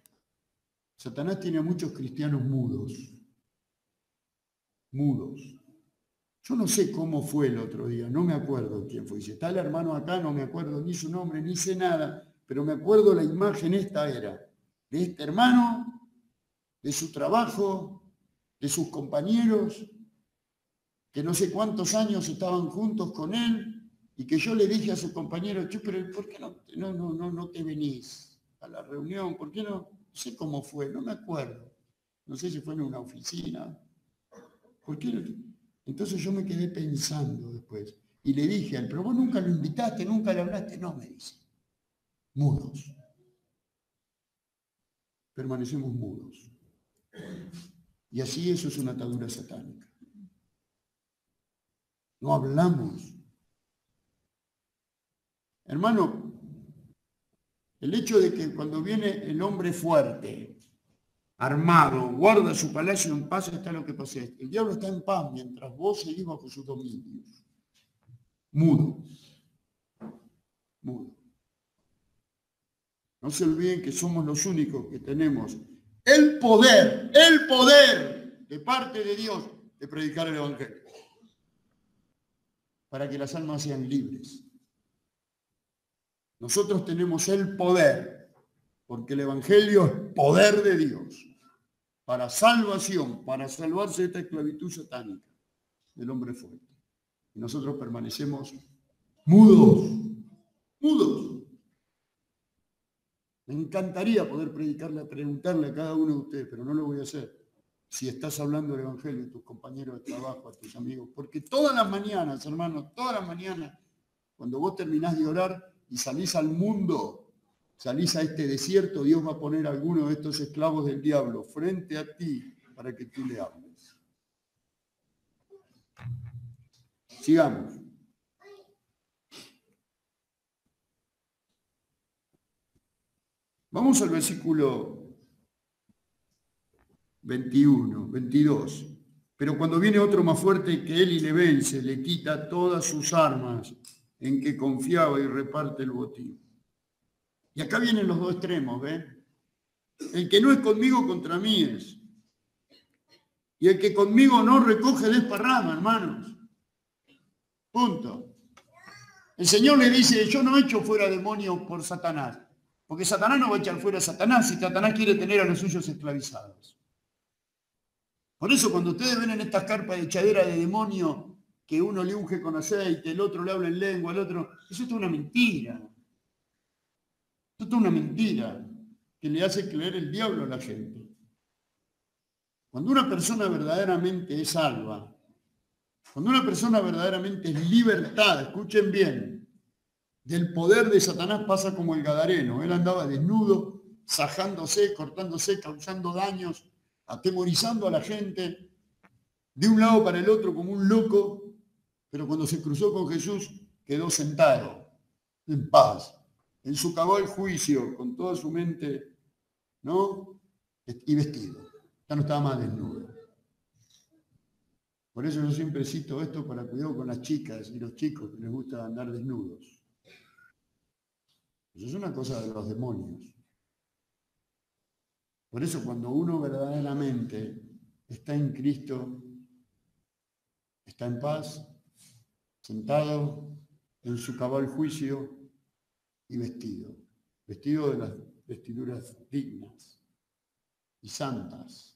Speaker 1: Satanás tiene a muchos cristianos mudos. Mudos. Yo no sé cómo fue el otro día, no me acuerdo quién fue. Si está el hermano acá, no me acuerdo ni su nombre, ni sé nada, pero me acuerdo la imagen esta era, de este hermano, de su trabajo, de sus compañeros, que no sé cuántos años estaban juntos con él, y que yo le dije a su compañero, pero ¿por qué no te venís a la reunión? ¿Por qué no? No sé cómo fue, no me acuerdo. No sé si fue en una oficina. ¿Por qué no? Entonces yo me quedé pensando después, y le dije a él, pero vos nunca lo invitaste, nunca le hablaste. No, me dice. Mudos. Permanecemos mudos. Y así eso es una atadura satánica. No hablamos. Hermano, el hecho de que cuando viene el hombre fuerte, armado, guarda su palacio en paz, está lo que pasa. El diablo está en paz mientras vos seguís bajo sus dominios. Mudo. Mudo. No se olviden que somos los únicos que tenemos el poder de parte de Dios de predicar el Evangelio. Para que las almas sean libres. Nosotros tenemos el poder, porque el Evangelio es poder de Dios, para salvación, para salvarse de esta esclavitud satánica del hombre fuerte. Y nosotros permanecemos mudos, mudos. Me encantaría poder predicarle, preguntarle a cada uno de ustedes, pero no lo voy a hacer. Si estás hablando del Evangelio a tus compañeros de trabajo, a tus amigos, porque todas las mañanas, hermanos, todas las mañanas, cuando vos terminás de orar y salís al mundo, salís a este desierto, Dios va a poner a alguno de estos esclavos del diablo frente a ti para que tú le hables. Sigamos. Vamos al versículo 21, 22. Pero cuando viene otro más fuerte que él y le vence, le quita todas sus armas en que confiaba y reparte el botín. Y acá vienen los dos extremos, ¿ven? El que no es conmigo, contra mí es. Y el que conmigo no recoge, desparrama, hermanos. Punto. El Señor le dice, yo no echo fuera demonios por Satanás. Porque Satanás no va a echar fuera a Satanás si Satanás quiere tener a los suyos esclavizados. Por eso cuando ustedes ven en estas carpas de echadera de demonio que uno le unge con aceite, el otro le habla en lengua, el otro... Eso es una mentira. Eso es una mentira que le hace creer el diablo a la gente. Cuando una persona verdaderamente es salva, cuando una persona verdaderamente es libertada, escuchen bien, del poder de Satanás pasa como el gadareno. Él andaba desnudo, sajándose, cortándose, causando daños, atemorizando a la gente, de un lado para el otro como un loco, pero cuando se cruzó con Jesús quedó sentado, en paz, en su cabal juicio, con toda su mente, ¿no? Y vestido. Ya no estaba más desnudo. Por eso yo siempre cito esto para cuidado con las chicas y los chicos que les gusta andar desnudos. Eso es una cosa de los demonios. Por eso cuando uno verdaderamente está en Cristo, está en paz, sentado en su cabal juicio y vestido de las vestiduras dignas y santas.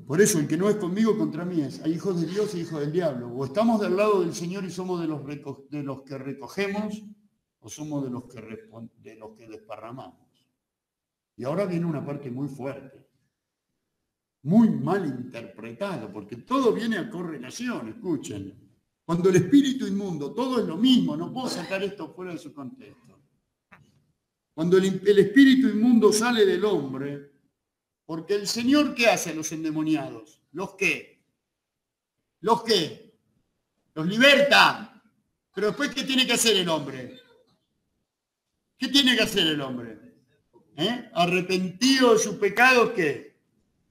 Speaker 1: Por eso el que no es conmigo, contra mí es. Hay hijos de Dios y hijos del diablo. O estamos del lado del Señor y somos de los que recogemos, o somos de los que desparramamos. Y ahora viene una parte muy fuerte, muy mal interpretada, porque todo viene a correlación, escuchen. Cuando el espíritu inmundo, todo es lo mismo, no puedo sacar esto fuera de su contexto. Cuando el espíritu inmundo sale del hombre, porque el Señor, ¿qué hace a los endemoniados? ¿Los qué? ¿Los qué? Los liberta. Pero después, ¿qué tiene que hacer el hombre? ¿Qué tiene que hacer el hombre? Arrepentido de sus pecados, ¿qué?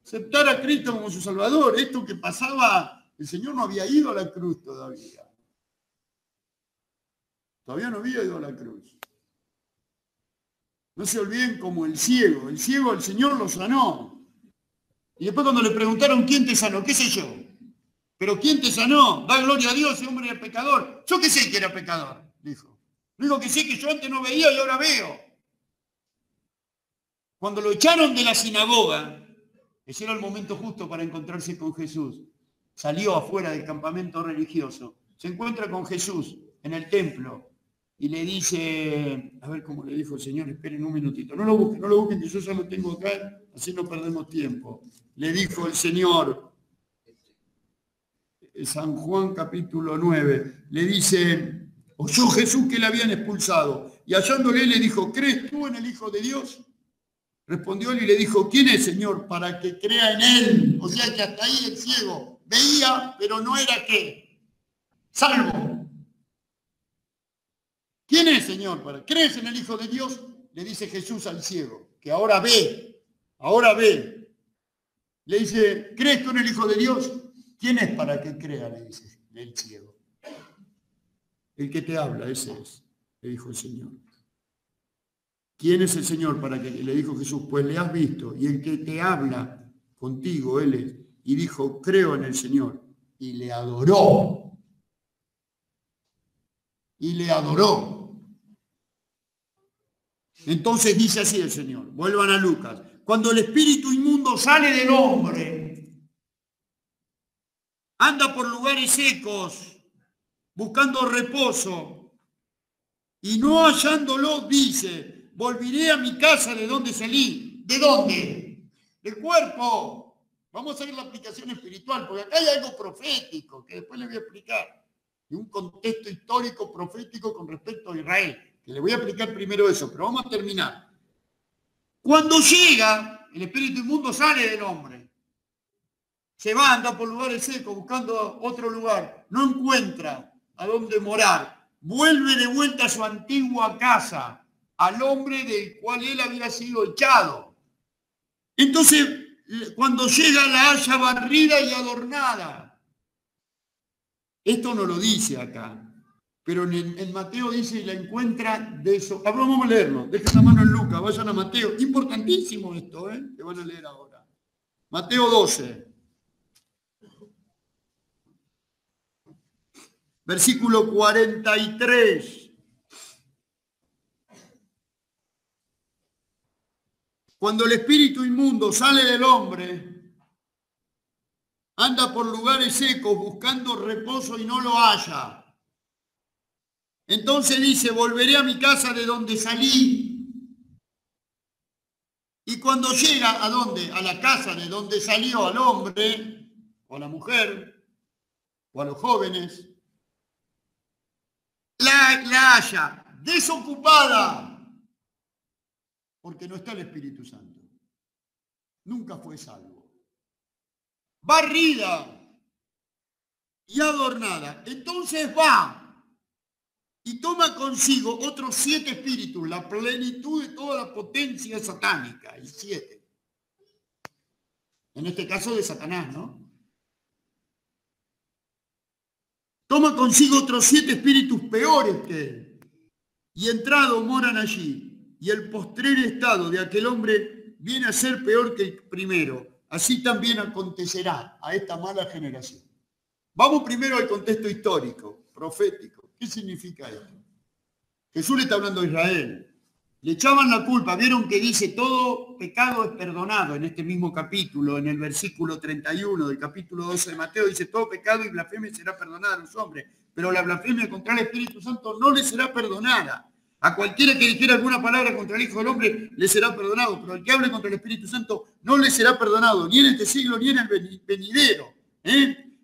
Speaker 1: Aceptar a Cristo como su Salvador. Esto que pasaba, el Señor no había ido a la cruz todavía. Todavía no había ido a la cruz. No se olviden como el ciego. El ciego, el Señor lo sanó. Y después cuando le preguntaron quién te sanó, qué sé yo. Pero ¿quién te sanó? Da gloria a Dios, ese hombre era pecador. Yo qué sé que era pecador, dijo. Lo único que sé es que yo antes no veía y ahora veo. Cuando lo echaron de la sinagoga, ese era el momento justo para encontrarse con Jesús. Salió afuera del campamento religioso. Se encuentra con Jesús en el templo y le dice, a ver cómo le dijo el Señor, esperen un minutito. No lo busquen, que yo ya lo tengo acá, así no perdemos tiempo. Le dijo el Señor, San Juan capítulo 9, le dice, oyó Jesús que le habían expulsado y hallándole le dijo, ¿crees tú en el Hijo de Dios? Respondió él y le dijo, ¿quién es, Señor, para que crea en él? O sea que hasta ahí el ciego veía, pero no era ¿qué? Salvo. ¿Quién es, Señor? ¿Crees en el Hijo de Dios? Le dice Jesús al ciego, que ahora ve. Le dice, ¿crees tú en el Hijo de Dios? ¿Quién es para que crea? Le dice el ciego. El que te habla, ese es, le dijo el Señor. ¿Quién es el Señor para que le dijo Jesús? Pues le has visto, y el que te habla contigo, él es. Y dijo, creo en el Señor. Y le adoró. Entonces dice así el Señor, vuelvan a Lucas, cuando el espíritu inmundo sale del hombre, anda por lugares secos, buscando reposo, y no hallándolo, dice, volveré a mi casa de donde salí. ¿De dónde? Del cuerpo. Vamos a ver la aplicación espiritual, porque acá hay algo profético, que después les voy a explicar, y un contexto histórico profético con respecto a Israel, que le voy a explicar primero eso, pero vamos a terminar. Cuando llega, el espíritu inmundo sale del hombre, se va, anda por lugares secos, buscando otro lugar, no encuentra a dónde morar, vuelve de vuelta a su antigua casa, al hombre del cual él había sido echado. Entonces, cuando llega la halla barrida y adornada. Esto no lo dice acá, pero en Mateo dice y la encuentra de eso. Vamos a leerlo, dejen la mano en Lucas, vayan a Mateo. Importantísimo esto, que van a leer ahora. Mateo 12. Versículo 43. Cuando el espíritu inmundo sale del hombre, anda por lugares secos buscando reposo y no lo halla. Entonces dice, volveré a mi casa de donde salí. Y cuando llega, ¿a dónde? A la casa de donde salió al hombre, o a la mujer, o a los jóvenes, la halla desocupada, porque no está el Espíritu Santo. Nunca fue salvo. Barrida y adornada. Entonces va y toma consigo otros 7 espíritus, la plenitud de toda la potencia satánica, y 7. En este caso de Satanás, ¿no? Toma consigo otros 7 espíritus peores que él, y entrado moran allí, y el postrer estado de aquel hombre viene a ser peor que el primero. Así también acontecerá a esta mala generación. Vamos primero al contexto histórico, profético. ¿Qué significa esto? Jesús le está hablando a Israel. Le echaban la culpa. Vieron que dice todo pecado es perdonado en este mismo capítulo, en el versículo 31 del capítulo 12 de Mateo. Dice todo pecado y blasfemia será perdonada a los hombres. Pero la blasfemia contra el Espíritu Santo no le será perdonada. A cualquiera que dijera alguna palabra contra el Hijo del Hombre le será perdonado. Pero al que hable contra el Espíritu Santo no le será perdonado. Ni en este siglo ni en el venidero.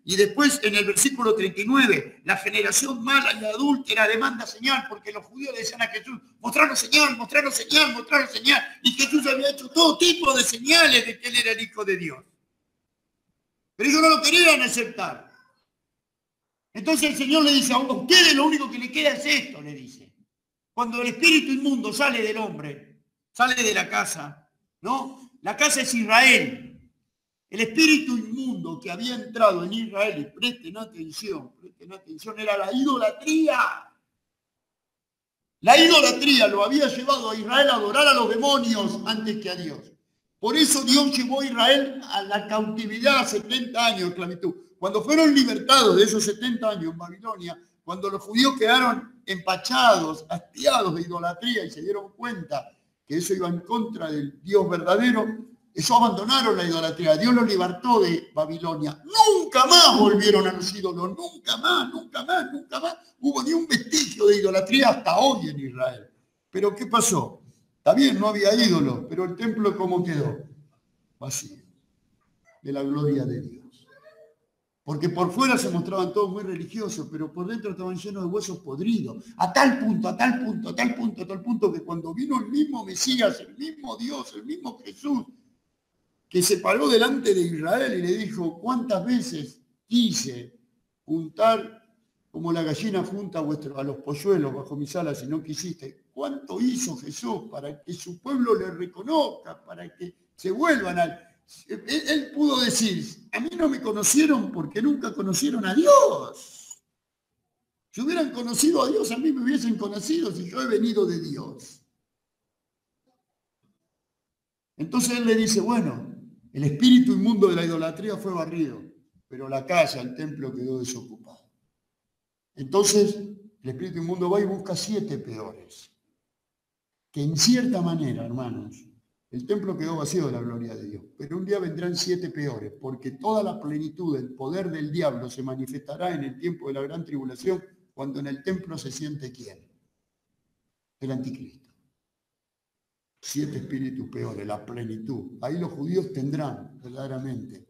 Speaker 1: Y después en el versículo 39, la generación mala y adúltera demanda señal, porque los judíos le decían a Jesús, mostranos señal, mostranos señal, mostranos señal. Y Jesús había hecho todo tipo de señales de que él era el Hijo de Dios. Pero ellos no lo querían aceptar. Entonces el Señor le dice, a ustedes lo único que le queda es esto, le dice. Cuando el espíritu inmundo sale del hombre, sale de la casa, ¿no? La casa es Israel. El espíritu inmundo que había entrado en Israel, y presten atención, era la idolatría. La idolatría lo había llevado a Israel a adorar a los demonios antes que a Dios. Por eso Dios llevó a Israel a la cautividad a 70 años de esclavitud. Cuando fueron libertados de esos 70 años en Babilonia, cuando los judíos quedaron empachados, hastiados de idolatría y se dieron cuenta que eso iba en contra del Dios verdadero, ellos abandonaron la idolatría. Dios los libertó de Babilonia. Nunca más volvieron a los ídolos, nunca más, nunca más, nunca más. Hubo ni un vestigio de idolatría hasta hoy en Israel. Pero ¿qué pasó? Está bien, no había ídolos, pero el templo ¿cómo quedó? Vacío, de la gloria de Dios. Porque por fuera se mostraban todos muy religiosos, pero por dentro estaban llenos de huesos podridos. A tal punto, a tal punto, a tal punto, a tal punto, que cuando vino el mismo Mesías, el mismo Dios, el mismo Jesús, que se paró delante de Israel y le dijo, ¿cuántas veces quise juntar como la gallina junta a los polluelos bajo mis alas y no quisiste? ¿Cuánto hizo Jesús para que su pueblo le reconozca, para que se vuelvan al... Él pudo decir, a mí no me conocieron porque nunca conocieron a Dios. Si hubieran conocido a Dios, a mí me hubiesen conocido si yo he venido de Dios. Entonces él le dice, bueno, el espíritu inmundo de la idolatría fue barrido, pero la casa, el templo quedó desocupado. Entonces el espíritu inmundo va y busca 7 peores. Que en cierta manera, hermanos, el templo quedó vacío de la gloria de Dios, pero un día vendrán 7 peores, porque toda la plenitud del poder del diablo se manifestará en el tiempo de la gran tribulación, cuando en el templo se siente ¿quién? El anticristo. 7 espíritus peores, la plenitud. Ahí los judíos tendrán verdaderamente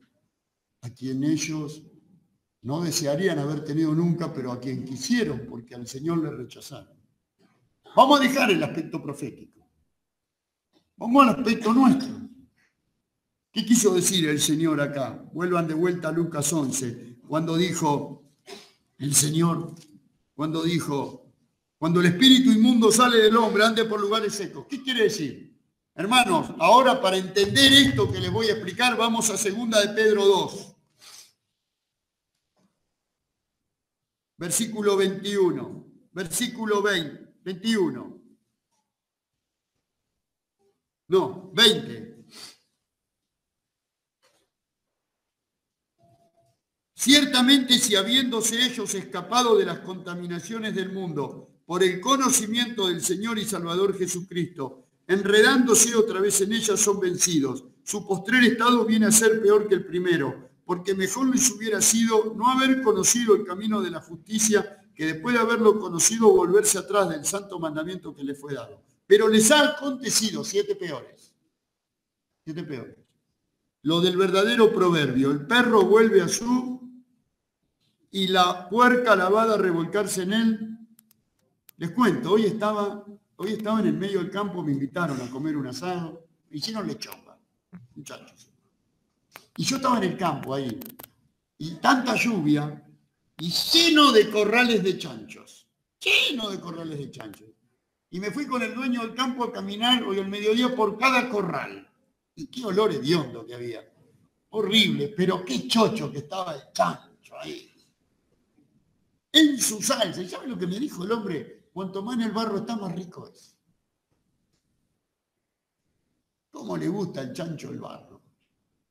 Speaker 1: a quien ellos no desearían haber tenido nunca, pero a quien quisieron, porque al Señor le rechazaron. Vamos a dejar el aspecto profético. Vamos al aspecto nuestro. ¿Qué quiso decir el Señor acá? Vuelvan de vuelta a Lucas 11, cuando dijo el Señor, cuando dijo, cuando el espíritu inmundo sale del hombre, ande por lugares secos. ¿Qué quiere decir? Hermanos, ahora para entender esto que les voy a explicar, vamos a 2 de Pedro 2. Versículo 21. Versículo 21. No, 20. Ciertamente si habiéndose ellos escapado de las contaminaciones del mundo por el conocimiento del Señor y Salvador Jesucristo, enredándose otra vez en ellas, son vencidos. Su postrer estado viene a ser peor que el primero, porque mejor les hubiera sido no haber conocido el camino de la justicia, que después de haberlo conocido volverse atrás del santo mandamiento que les fue dado. Pero les ha acontecido 7 peores. 7 peores. Lo del verdadero proverbio, el perro vuelve a su y la puerca lavada a revolcarse en él. Les cuento, hoy estaba en el medio del campo, me invitaron a comer un asado, me hicieron lechonga, muchachos. Y yo estaba en el campo ahí, y tanta lluvia, y lleno de corrales de chanchos, Y me fui con el dueño del campo a caminar hoy al mediodía por cada corral. Y qué olor hediondo que había. Horrible, pero qué chocho que estaba el chancho ahí. En su salsa. ¿Y sabe lo que me dijo el hombre? Cuanto más en el barro está, más rico es. ¿Cómo le gusta al chancho el barro?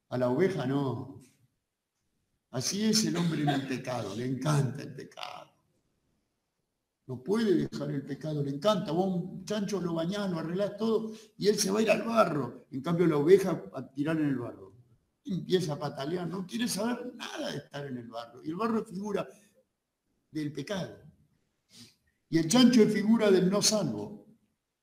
Speaker 1: A la oveja no. Así es el hombre en el pecado, le encanta el pecado. No puede dejar el pecado, le encanta. Vos un chancho lo bañás, lo arreglás todo y él se va a ir al barro. En cambio la oveja a tirar en el barro. Empieza a patalear, no quiere saber nada de estar en el barro. Y el barro es figura del pecado. Y el chancho es figura del no salvo.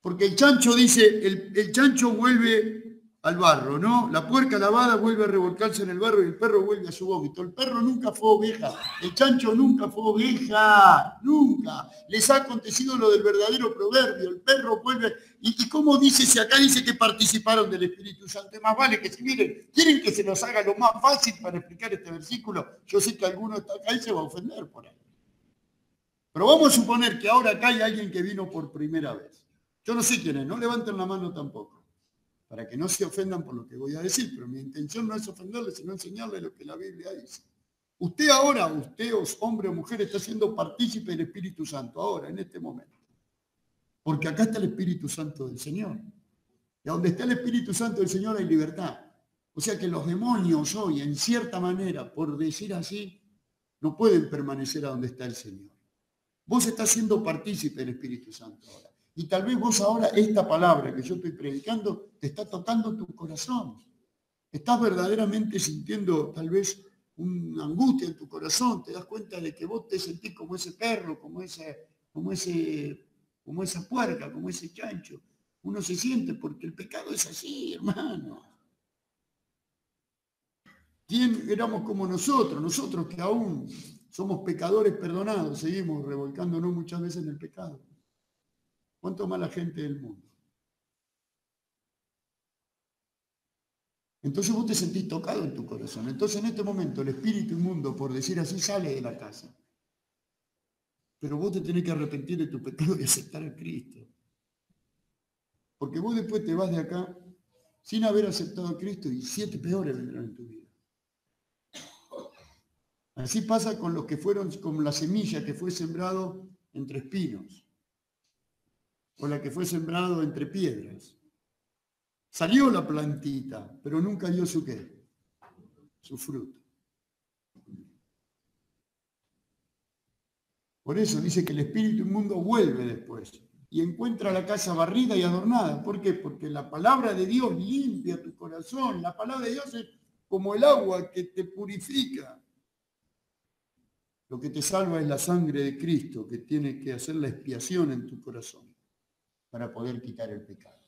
Speaker 1: Porque el chancho dice, el chancho vuelve al barro, ¿no? La puerca lavada vuelve a revolcarse en el barro y el perro vuelve a su vómito. El perro nunca fue oveja, el chancho nunca fue oveja, nunca. Les ha acontecido lo del verdadero proverbio, el perro vuelve... ¿Y cómo dice? Si acá dice que participaron del Espíritu Santo, más vale que si miren, quieren que se los haga lo más fácil para explicar este versículo, yo sé que alguno está acá y se va a ofender por ahí. Pero vamos a suponer que ahora acá hay alguien que vino por primera vez. Yo no sé quién es, no levanten la mano tampoco, para que no se ofendan por lo que voy a decir, pero mi intención no es ofenderles, sino enseñarles lo que la Biblia dice. Usted ahora, hombre o mujer, está siendo partícipe del Espíritu Santo, ahora, en este momento. Porque acá está el Espíritu Santo del Señor. Y donde está el Espíritu Santo del Señor hay libertad. O sea que los demonios hoy, en cierta manera, por decir así, no pueden permanecer a donde está el Señor. Vos estás siendo partícipe del Espíritu Santo ahora. Y tal vez vos ahora, esta palabra que yo estoy predicando, te está tocando tu corazón. Estás verdaderamente sintiendo tal vez una angustia en tu corazón. Te das cuenta de que vos te sentís como ese perro, como esa puerca, como ese chancho. Uno se siente porque el pecado es así, hermano. ¿Quién éramos como nosotros que aún somos pecadores perdonados, seguimos revolcándonos muchas veces en el pecado? ¿Cuánto más la gente del mundo? Entonces vos te sentís tocado en tu corazón. Entonces en este momento el espíritu inmundo, por decir así, sale de la casa. Pero vos te tenés que arrepentir de tu pecado y aceptar a Cristo. Porque vos después te vas de acá sin haber aceptado a Cristo y 7 peores vendrán en tu vida. Así pasa con los que fueron como la semilla que fue sembrado entre espinos, o la que fue sembrado entre piedras. Salió la plantita, pero nunca dio su qué, su fruto. Por eso dice que el espíritu inmundo vuelve después y encuentra la casa barrida y adornada. ¿Por qué? Porque la palabra de Dios limpia tu corazón. La palabra de Dios es como el agua que te purifica. Lo que te salva es la sangre de Cristo, que tiene que hacer la expiación en tu corazón para poder quitar el pecado.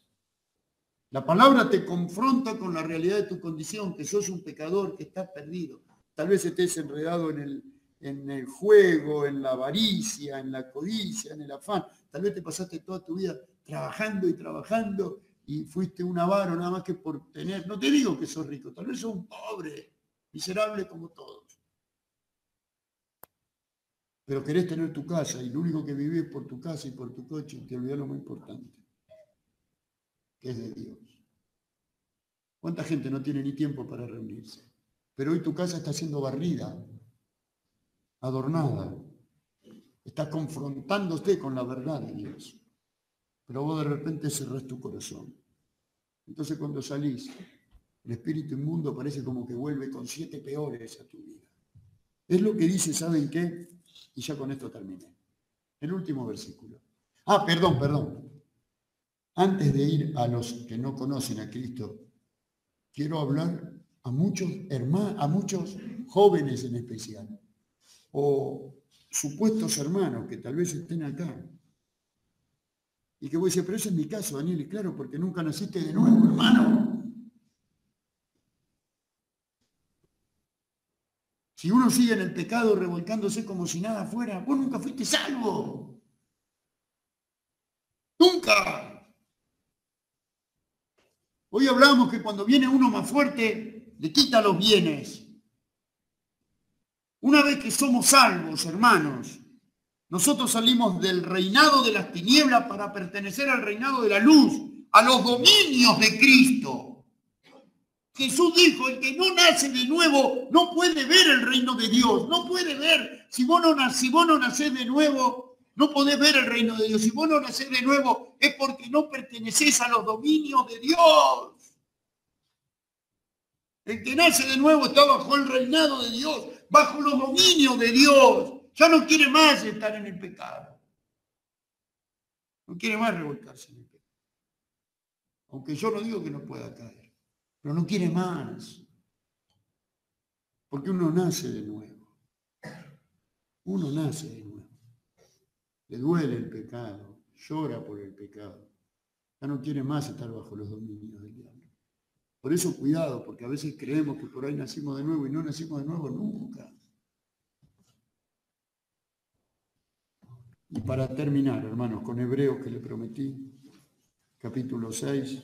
Speaker 1: La palabra te confronta con la realidad de tu condición, que sos un pecador, que estás perdido. Tal vez estés enredado en el juego, en la avaricia, en la codicia, en el afán. Tal vez te pasaste toda tu vida trabajando y trabajando y fuiste un avaro nada más que por tener. No te digo que sos rico, tal vez sos un pobre, miserable como todos. Pero querés tener tu casa y lo único que vivís por tu casa y por tu coche y te olvidás lo muy importante, que es de Dios. ¿Cuánta gente no tiene ni tiempo para reunirse? Pero hoy tu casa está siendo barrida, adornada. Está confrontándote con la verdad de Dios. Pero vos de repente cerrás tu corazón. Entonces cuando salís, el espíritu inmundo parece como que vuelve con 7 peores a tu vida. Es lo que dice, ¿saben qué? Y ya con esto terminé. El último versículo. Perdón. Antes de ir a los que no conocen a Cristo, quiero hablar a muchos hermanos, a muchos jóvenes en especial, o supuestos hermanos que tal vez estén acá. Y que voy a decir, pero ese es mi caso, Daniel, y claro, porque nunca naciste de nuevo, hermano. Si uno sigue en el pecado revolcándose como si nada fuera, vos nunca fuiste salvo. ¡Nunca! Hoy hablamos que cuando viene uno más fuerte, le quita los bienes. Una vez que somos salvos, hermanos, nosotros salimos del reinado de las tinieblas para pertenecer al reinado de la luz, a los dominios de Cristo. Jesús dijo, el que no nace de nuevo no puede ver el reino de Dios, no puede ver. Si vos no nacés de nuevo, no podés ver el reino de Dios. Si vos no nacés de nuevo es porque no pertenecés a los dominios de Dios. El que nace de nuevo está bajo el reinado de Dios, bajo los dominios de Dios. Ya no quiere más estar en el pecado. No quiere más revolcarse en el pecado. Aunque yo no digo que no pueda caer. Pero no quiere más. Porque uno nace de nuevo. Uno nace de nuevo. Le duele el pecado. Llora por el pecado. Ya no quiere más estar bajo los dominios del diablo. Por eso cuidado, porque a veces creemos que por ahí nacimos de nuevo y no nacimos de nuevo nunca. Y para terminar, hermanos, con Hebreos que le prometí, capítulo 6.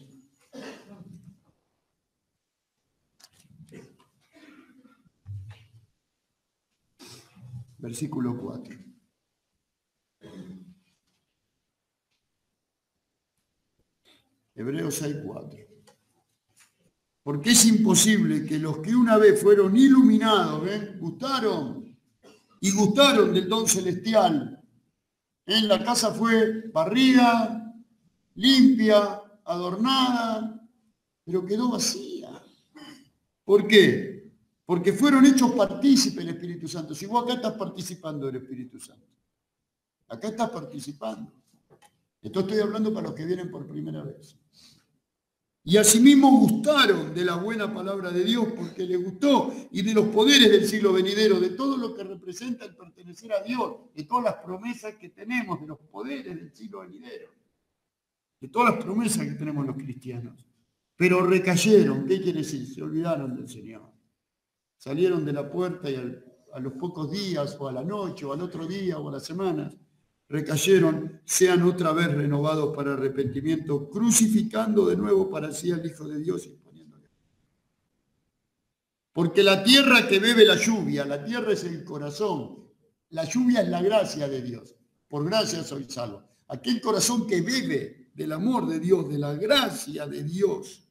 Speaker 1: Versículo 4. Hebreos 6:4. Porque es imposible que los que una vez fueron iluminados, gustaron del don celestial, la casa fue barrida, limpia, adornada, pero quedó vacía. ¿Por qué? Porque fueron hechos partícipes del Espíritu Santo. Si vos acá estás participando del Espíritu Santo, acá estás participando. Esto estoy hablando para los que vienen por primera vez. Y asimismo gustaron de la buena palabra de Dios porque les gustó, y de los poderes del siglo venidero, de todo lo que representa el pertenecer a Dios, de todas las promesas que tenemos, de los poderes del siglo venidero, de todas las promesas que tenemos los cristianos. Pero recayeron. ¿Qué quiere decir? Se olvidaron del Señor. Salieron de la puerta y a los pocos días, o a la noche, o al otro día, o a las semanas, recayeron, sean otra vez renovados para arrepentimiento, crucificando de nuevo para sí al Hijo de Dios y poniéndole. Porque la tierra que bebe la lluvia, la tierra es el corazón, la lluvia es la gracia de Dios. Por gracia soy salvo. Aquel corazón que bebe del amor de Dios, de la gracia de Dios.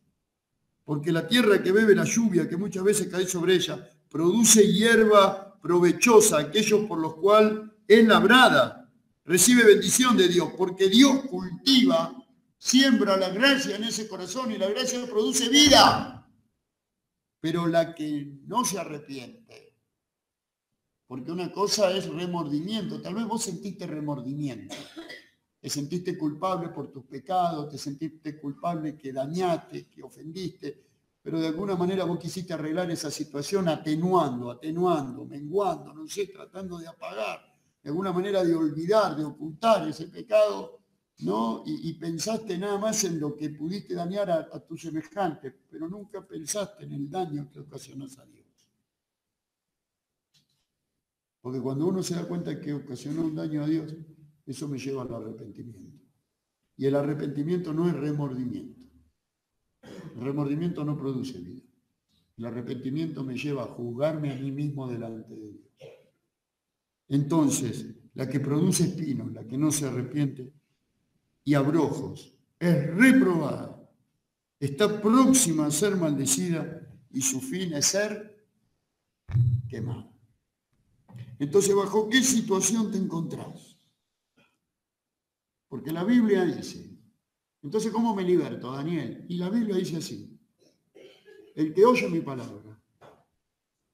Speaker 1: Porque la tierra que bebe la lluvia, que muchas veces cae sobre ella, produce hierba provechosa, aquellos por los cuales es labrada. Recibe bendición de Dios, porque Dios cultiva, siembra la gracia en ese corazón y la gracia produce vida. Pero la que no se arrepiente, porque una cosa es remordimiento, tal vez vos sentiste remordimiento, te sentiste culpable por tus pecados, te sentiste culpable que dañaste, que ofendiste, pero de alguna manera vos quisiste arreglar esa situación atenuando, menguando, no sé, tratando de apagar. De alguna manera de olvidar, de ocultar ese pecado, ¿no? Y pensaste nada más en lo que pudiste dañar a tu semejante, pero nunca pensaste en el daño que ocasionas a Dios. Porque cuando uno se da cuenta que ocasionó un daño a Dios, eso me lleva al arrepentimiento. Y el arrepentimiento no es remordimiento. El remordimiento no produce vida. El arrepentimiento me lleva a juzgarme a mí mismo delante de Dios. Entonces, la que produce espinos, la que no se arrepiente, y abrojos, es reprobada, está próxima a ser maldecida y su fin es ser quemada. Entonces, ¿bajo qué situación te encontrás? Porque la Biblia dice, entonces, ¿cómo me liberto, Daniel? Y la Biblia dice así, el que oye mi palabra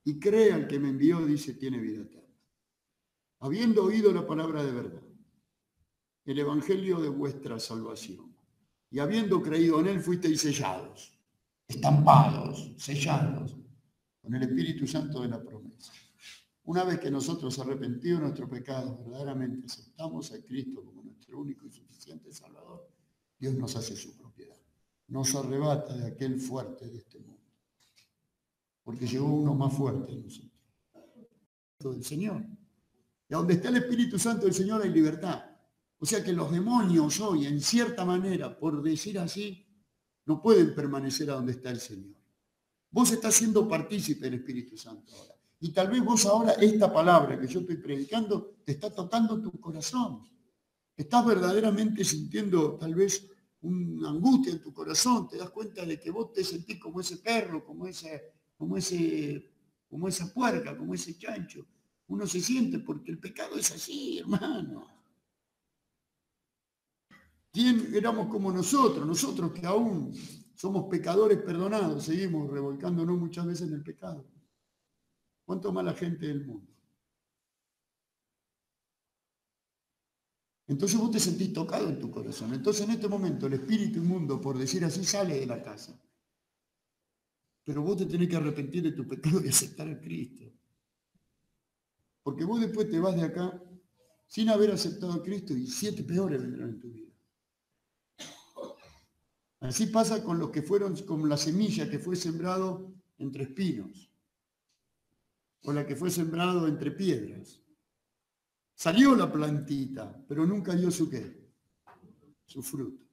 Speaker 1: y cree al que me envió, dice, tiene vida eterna. Habiendo oído la palabra de verdad, el evangelio de vuestra salvación, y habiendo creído en él, fuisteis sellados, estampados, sellados, con el Espíritu Santo de la promesa. Una vez que nosotros arrepentidos de nuestro pecado, verdaderamente aceptamos a Cristo como nuestro único y suficiente Salvador, Dios nos hace su propiedad. Nos arrebata de aquel fuerte de este mundo. Porque llegó uno más fuerte en nosotros. Del Señor. Y donde está el Espíritu Santo del Señor hay libertad. O sea que los demonios hoy, en cierta manera, por decir así, no pueden permanecer a donde está el Señor. Vos estás siendo partícipe del Espíritu Santo ahora. Y tal vez vos ahora, esta palabra que yo estoy predicando, te está tocando tu corazón. Estás verdaderamente sintiendo tal vez una angustia en tu corazón. Te das cuenta de que vos te sentís como ese perro, como esa puerca, como ese chancho. Uno se siente porque el pecado es así, hermano. ¿Quién éramos como nosotros que aún somos pecadores perdonados, seguimos revolcándonos muchas veces en el pecado? ¿Cuánto más la gente del mundo? Entonces vos te sentís tocado en tu corazón. Entonces en este momento el espíritu inmundo, por decir así, sale de la casa. Pero vos te tenés que arrepentir de tu pecado y aceptar a Cristo. Porque vos después te vas de acá sin haber aceptado a Cristo y 7 peores vendrán en tu vida. Así pasa con los que fueron, como la semilla que fue sembrado entre espinos, o la que fue sembrado entre piedras. Salió la plantita, pero nunca dio su qué, su fruto.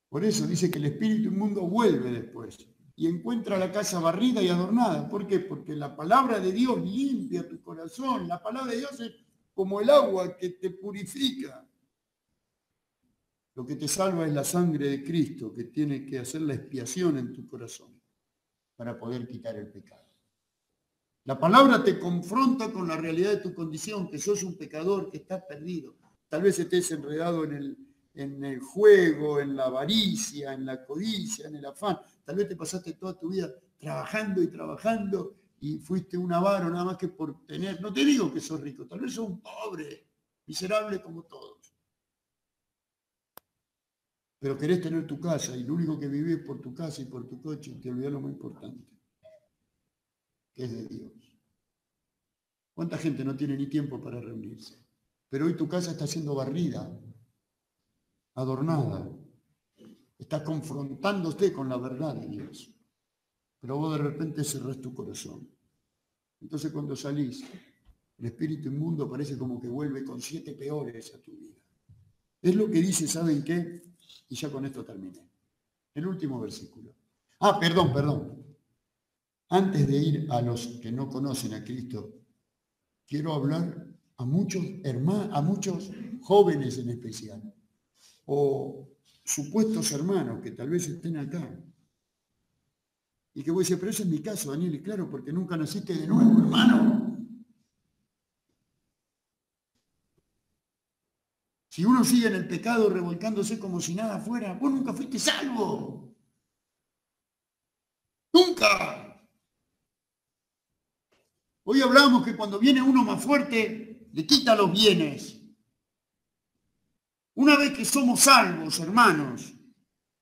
Speaker 1: Por eso dice que el espíritu inmundo vuelve después y encuentra la casa barrida y adornada. ¿Por qué? Porque la palabra de Dios limpia tu corazón. La palabra de Dios es como el agua que te purifica. Lo que te salva es la sangre de Cristo, que tiene que hacer la expiación en tu corazón para poder quitar el pecado. La palabra te confronta con la realidad de tu condición, que sos un pecador, que estás perdido. tal vez estés enredado en el juego, en la avaricia, en la codicia, en el afán. Tal vez te pasaste toda tu vida trabajando y trabajando y fuiste un avaro nada más que por tener. No te digo que sos rico, tal vez sos un pobre, miserable como todos. Pero querés tener tu casa y lo único que vivís es por tu casa y por tu coche y te olvidás lo más importante, que es de Dios. ¿Cuánta gente no tiene ni tiempo para reunirse? Pero hoy tu casa está siendo barrida, adornada. Estás confrontándote con la verdad de Dios. Pero vos de repente cerrás tu corazón. Entonces cuando salís, el espíritu inmundo parece como que vuelve con 7 peores a tu vida. Es lo que dice, ¿saben qué? Y ya con esto terminé. El último versículo. Perdón. Antes de ir a los que no conocen a Cristo, quiero hablar a muchos hermanos, a muchos jóvenes en especial, o supuestos hermanos que tal vez estén acá. Y que voy a decir, pero ese es mi caso, Daniel, y claro, porque nunca naciste de nuevo, hermano. Si uno sigue en el pecado revolcándose como si nada fuera, vos nunca fuiste salvo. ¡Nunca! Hoy hablamos que cuando viene uno más fuerte, le quita los bienes. Una vez que somos salvos, hermanos,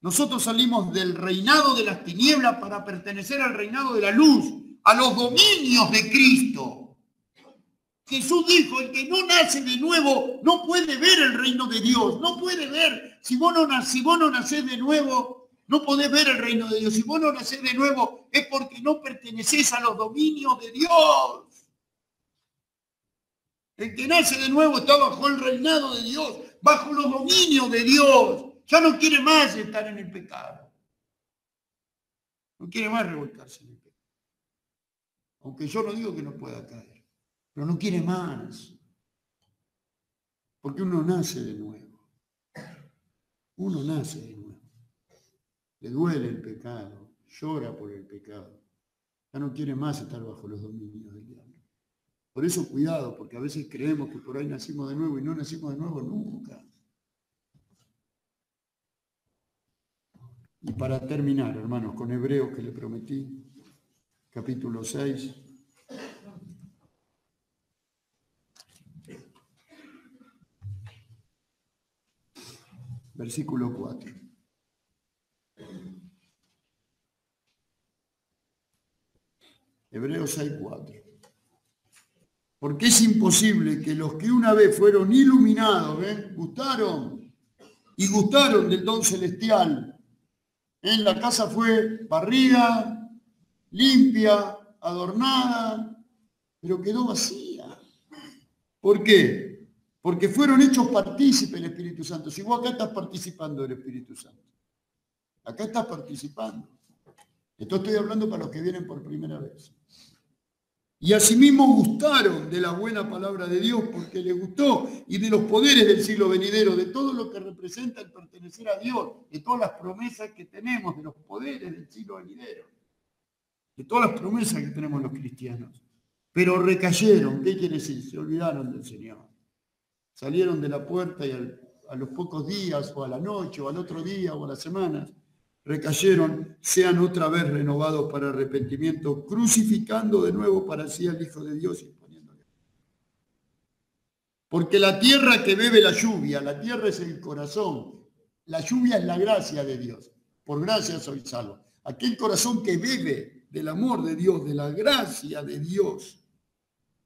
Speaker 1: nosotros salimos del reinado de las tinieblas para pertenecer al reinado de la luz, a los dominios de Cristo. Jesús dijo, el que no nace de nuevo no puede ver el reino de Dios, no puede ver. Si vos no nacés de nuevo, no podés ver el reino de Dios. Si vos no nacés de nuevo, es porque no pertenecés a los dominios de Dios. El que nace de nuevo está bajo el reinado de Dios, bajo los dominios de Dios. Ya no quiere más estar en el pecado. No quiere más revolcarse en el pecado. Aunque yo no digo que no pueda caer, pero no quiere más. Porque uno nace de nuevo. Uno nace de nuevo. Le duele el pecado, llora por el pecado. Ya no quiere más estar bajo los dominios del diablo. Por eso cuidado, porque a veces creemos que por ahí nacimos de nuevo y no nacimos de nuevo nunca. Y para terminar, hermanos, con Hebreos que le prometí, capítulo 6. Versículo 4. Hebreos 6, 4. Porque es imposible que los que una vez fueron iluminados, gustaron del don celestial. En la casa fue barrida, limpia, adornada, pero quedó vacía. ¿Por qué? Porque fueron hechos partícipes del Espíritu Santo. Si vos acá estás participando del Espíritu Santo, acá estás participando. Esto estoy hablando para los que vienen por primera vez. Y asimismo gustaron de la buena palabra de Dios porque les gustó y de los poderes del siglo venidero, de todo lo que representa el pertenecer a Dios, de todas las promesas que tenemos, de los poderes del siglo venidero, de todas las promesas que tenemos los cristianos. Pero recayeron, ¿qué quiere decir? Se olvidaron del Señor. Salieron de la puerta y a los pocos días o a la noche o al otro día o a las semanas, recayeron, sean otra vez renovados para arrepentimiento, crucificando de nuevo para sí al Hijo de Dios y poniéndole. Porque la tierra que bebe la lluvia, la tierra es el corazón, la lluvia es la gracia de Dios. Por gracia soy salvo. Aquel corazón que bebe del amor de Dios, de la gracia de Dios.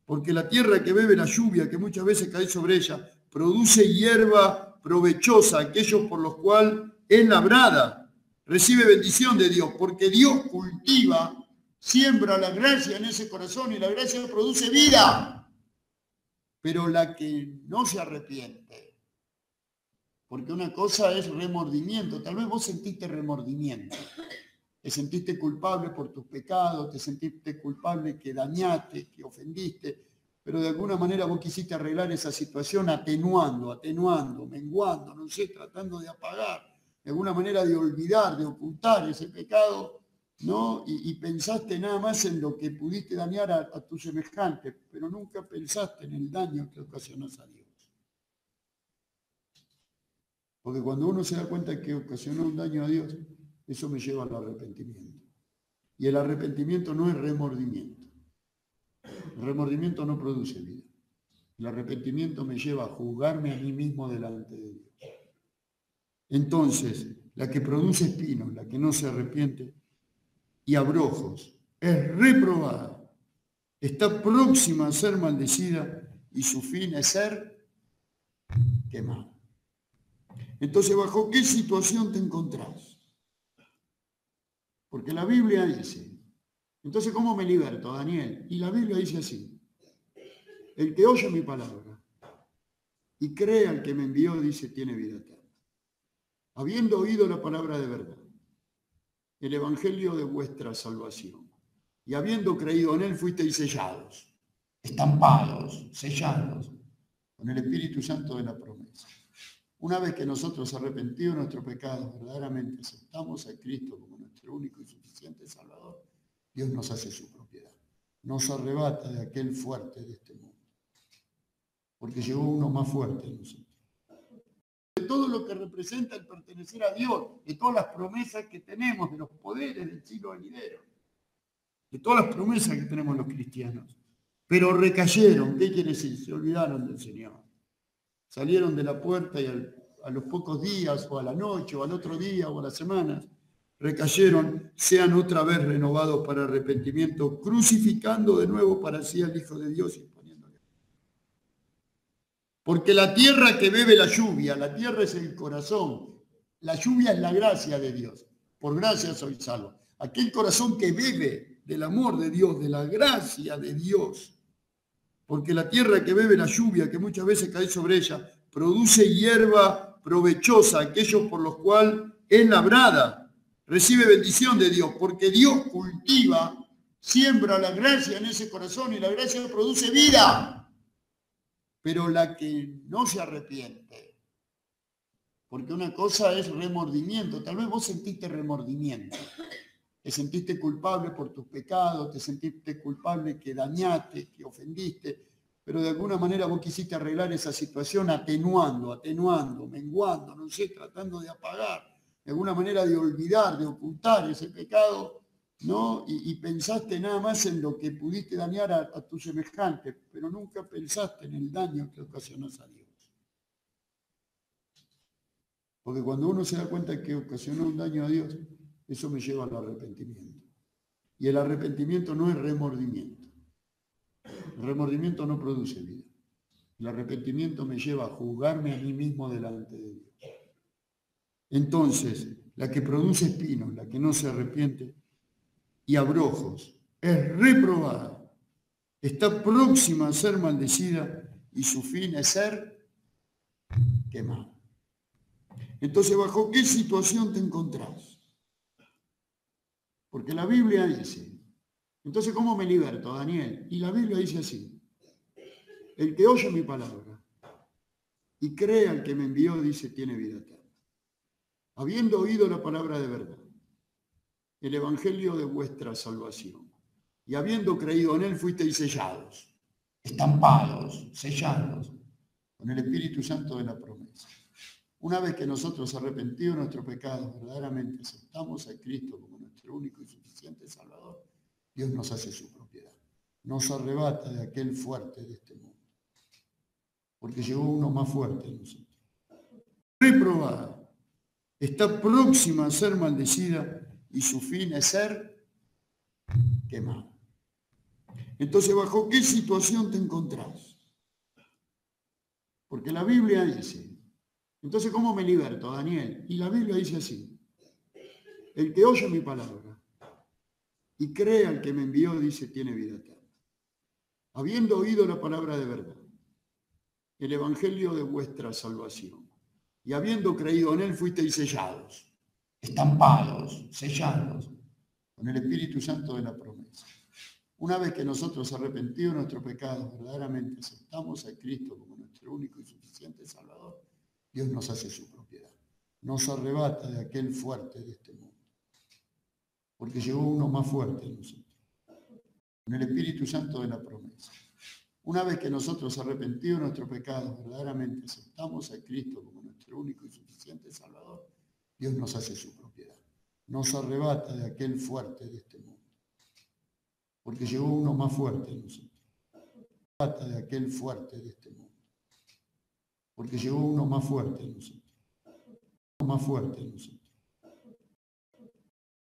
Speaker 1: Porque la tierra que bebe la lluvia, que muchas veces cae sobre ella, produce hierba provechosa, aquellos por los cuales es labrada. Recibe bendición de Dios, porque Dios cultiva, siembra la gracia en ese corazón y la gracia produce vida. Pero la que no se arrepiente, porque una cosa es remordimiento, tal vez vos sentiste remordimiento, te sentiste culpable por tus pecados, te sentiste culpable que dañaste, que ofendiste, pero de alguna manera vos quisiste arreglar esa situación atenuando, menguando, no sé, tratando de apagar. De alguna manera de olvidar, de ocultar ese pecado, ¿no? Y pensaste nada más en lo que pudiste dañar a tu semejante, pero nunca pensaste en el daño que ocasionas a Dios. Porque cuando uno se da cuenta que ocasionó un daño a Dios, eso me lleva al arrepentimiento. Y el arrepentimiento no es remordimiento. El remordimiento no produce vida. El arrepentimiento me lleva a juzgarme a mí mismo delante de Dios. Entonces, la que produce espinos, la que no se arrepiente y abrojos, es reprobada, está próxima a ser maldecida y su fin es ser quemada. Entonces, ¿bajo qué situación te encontrás? Porque la Biblia dice, entonces, ¿cómo me liberto, Daniel? Y la Biblia dice así, el que oye mi palabra y cree al que me envió, dice, tiene vida eterna. Habiendo oído la palabra de verdad, el evangelio de vuestra salvación, y habiendo creído en él, fuisteis sellados, estampados, sellados, con el Espíritu Santo de la promesa. Una vez que nosotros arrepentidos de nuestros pecados, verdaderamente aceptamos a Cristo como nuestro único y suficiente Salvador, Dios nos hace su propiedad. Nos arrebata de aquel fuerte de este mundo. Porque llegó uno más fuerte en nosotros. De todo lo que representa el pertenecer a Dios, de todas las promesas que tenemos, de los poderes del siglo venidero, de todas las promesas que tenemos los cristianos. Pero recayeron, ¿qué quiere decir? Se olvidaron del Señor. Salieron de la puerta y a los pocos días, o a la noche, o al otro día, o a las semanas, recayeron, sean otra vez renovados para arrepentimiento, crucificando de nuevo para sí al Hijo de Dios y poniéndole. Porque la tierra que bebe la lluvia, la tierra es el corazón, la lluvia es la gracia de Dios. Por gracia soy salvo. Aquel corazón que bebe del amor de Dios, de la gracia de Dios. Porque la tierra que bebe la lluvia, que muchas veces cae sobre ella, produce hierba provechosa, aquellos por los cuales es labrada, recibe bendición de Dios, porque Dios cultiva, siembra la gracia en ese corazón y la gracia produce vida. Pero la que no se arrepiente, porque una cosa es remordimiento, tal vez vos sentiste remordimiento, te sentiste culpable por tus pecados, te sentiste culpable que dañaste, que ofendiste, pero de alguna manera vos quisiste arreglar esa situación atenuando, menguando, no sé, tratando de apagar, de alguna manera de olvidar, de ocultar ese pecado, ¿no? Y pensaste nada más en lo que pudiste dañar a tu semejante, pero nunca pensaste en el daño que ocasionás a Dios. Porque cuando uno se da cuenta que ocasionó un daño a Dios, eso me lleva al arrepentimiento. Y el arrepentimiento no es remordimiento. El remordimiento no produce vida. El arrepentimiento me lleva a juzgarme a mí mismo delante de Dios. Entonces, la que produce espinos, la que no se arrepiente, y abrojos, es reprobada, está próxima a ser maldecida y su fin es ser quemada. Entonces, ¿bajo qué situación te encontrás? Porque la Biblia dice, entonces, ¿cómo me liberto, Daniel? Y la Biblia dice así, el que oye mi palabra y cree al que me envió, dice, tiene vida eterna. Habiendo oído la palabra de verdad, el evangelio de vuestra salvación, y habiendo creído en él, fuisteis sellados, estampados, sellados, con el Espíritu Santo de la promesa. Una vez que nosotros arrepentidos de nuestros pecados, verdaderamente aceptamos a Cristo como nuestro único y suficiente Salvador, Dios nos hace su propiedad. Nos arrebata de aquel fuerte de este mundo. Porque llegó uno más fuerte en nosotros. Reprobada, está próxima a ser maldecida y su fin es ser quemada. Entonces, ¿bajo qué situación te encontrás? Porque la Biblia dice, entonces, ¿cómo me liberto, Daniel? Y la Biblia dice así, el que oye mi palabra y cree al que me envió, dice, tiene vida eterna. Habiendo oído la palabra de verdad, el evangelio de vuestra salvación, y habiendo creído en él, fuisteis sellados, estampados, sellados, con el Espíritu Santo de la promesa. Una vez que nosotros arrepentidos de nuestros pecados, verdaderamente aceptamos a Cristo como nuestro único y suficiente Salvador, Dios nos hace su propiedad. Nos arrebata de aquel fuerte de este mundo. Porque llegó uno más fuerte en nosotros. Con el Espíritu Santo de la promesa. Una vez que nosotros arrepentidos de nuestros pecados, verdaderamente aceptamos a Cristo como nuestro único y suficiente Salvador, Dios nos hace su propiedad. Nos arrebata de aquel fuerte de este mundo. Porque llegó uno más fuerte en nosotros. Arrebata de aquel fuerte de este mundo. Porque llegó uno más fuerte en nosotros. Uno más fuerte en nosotros.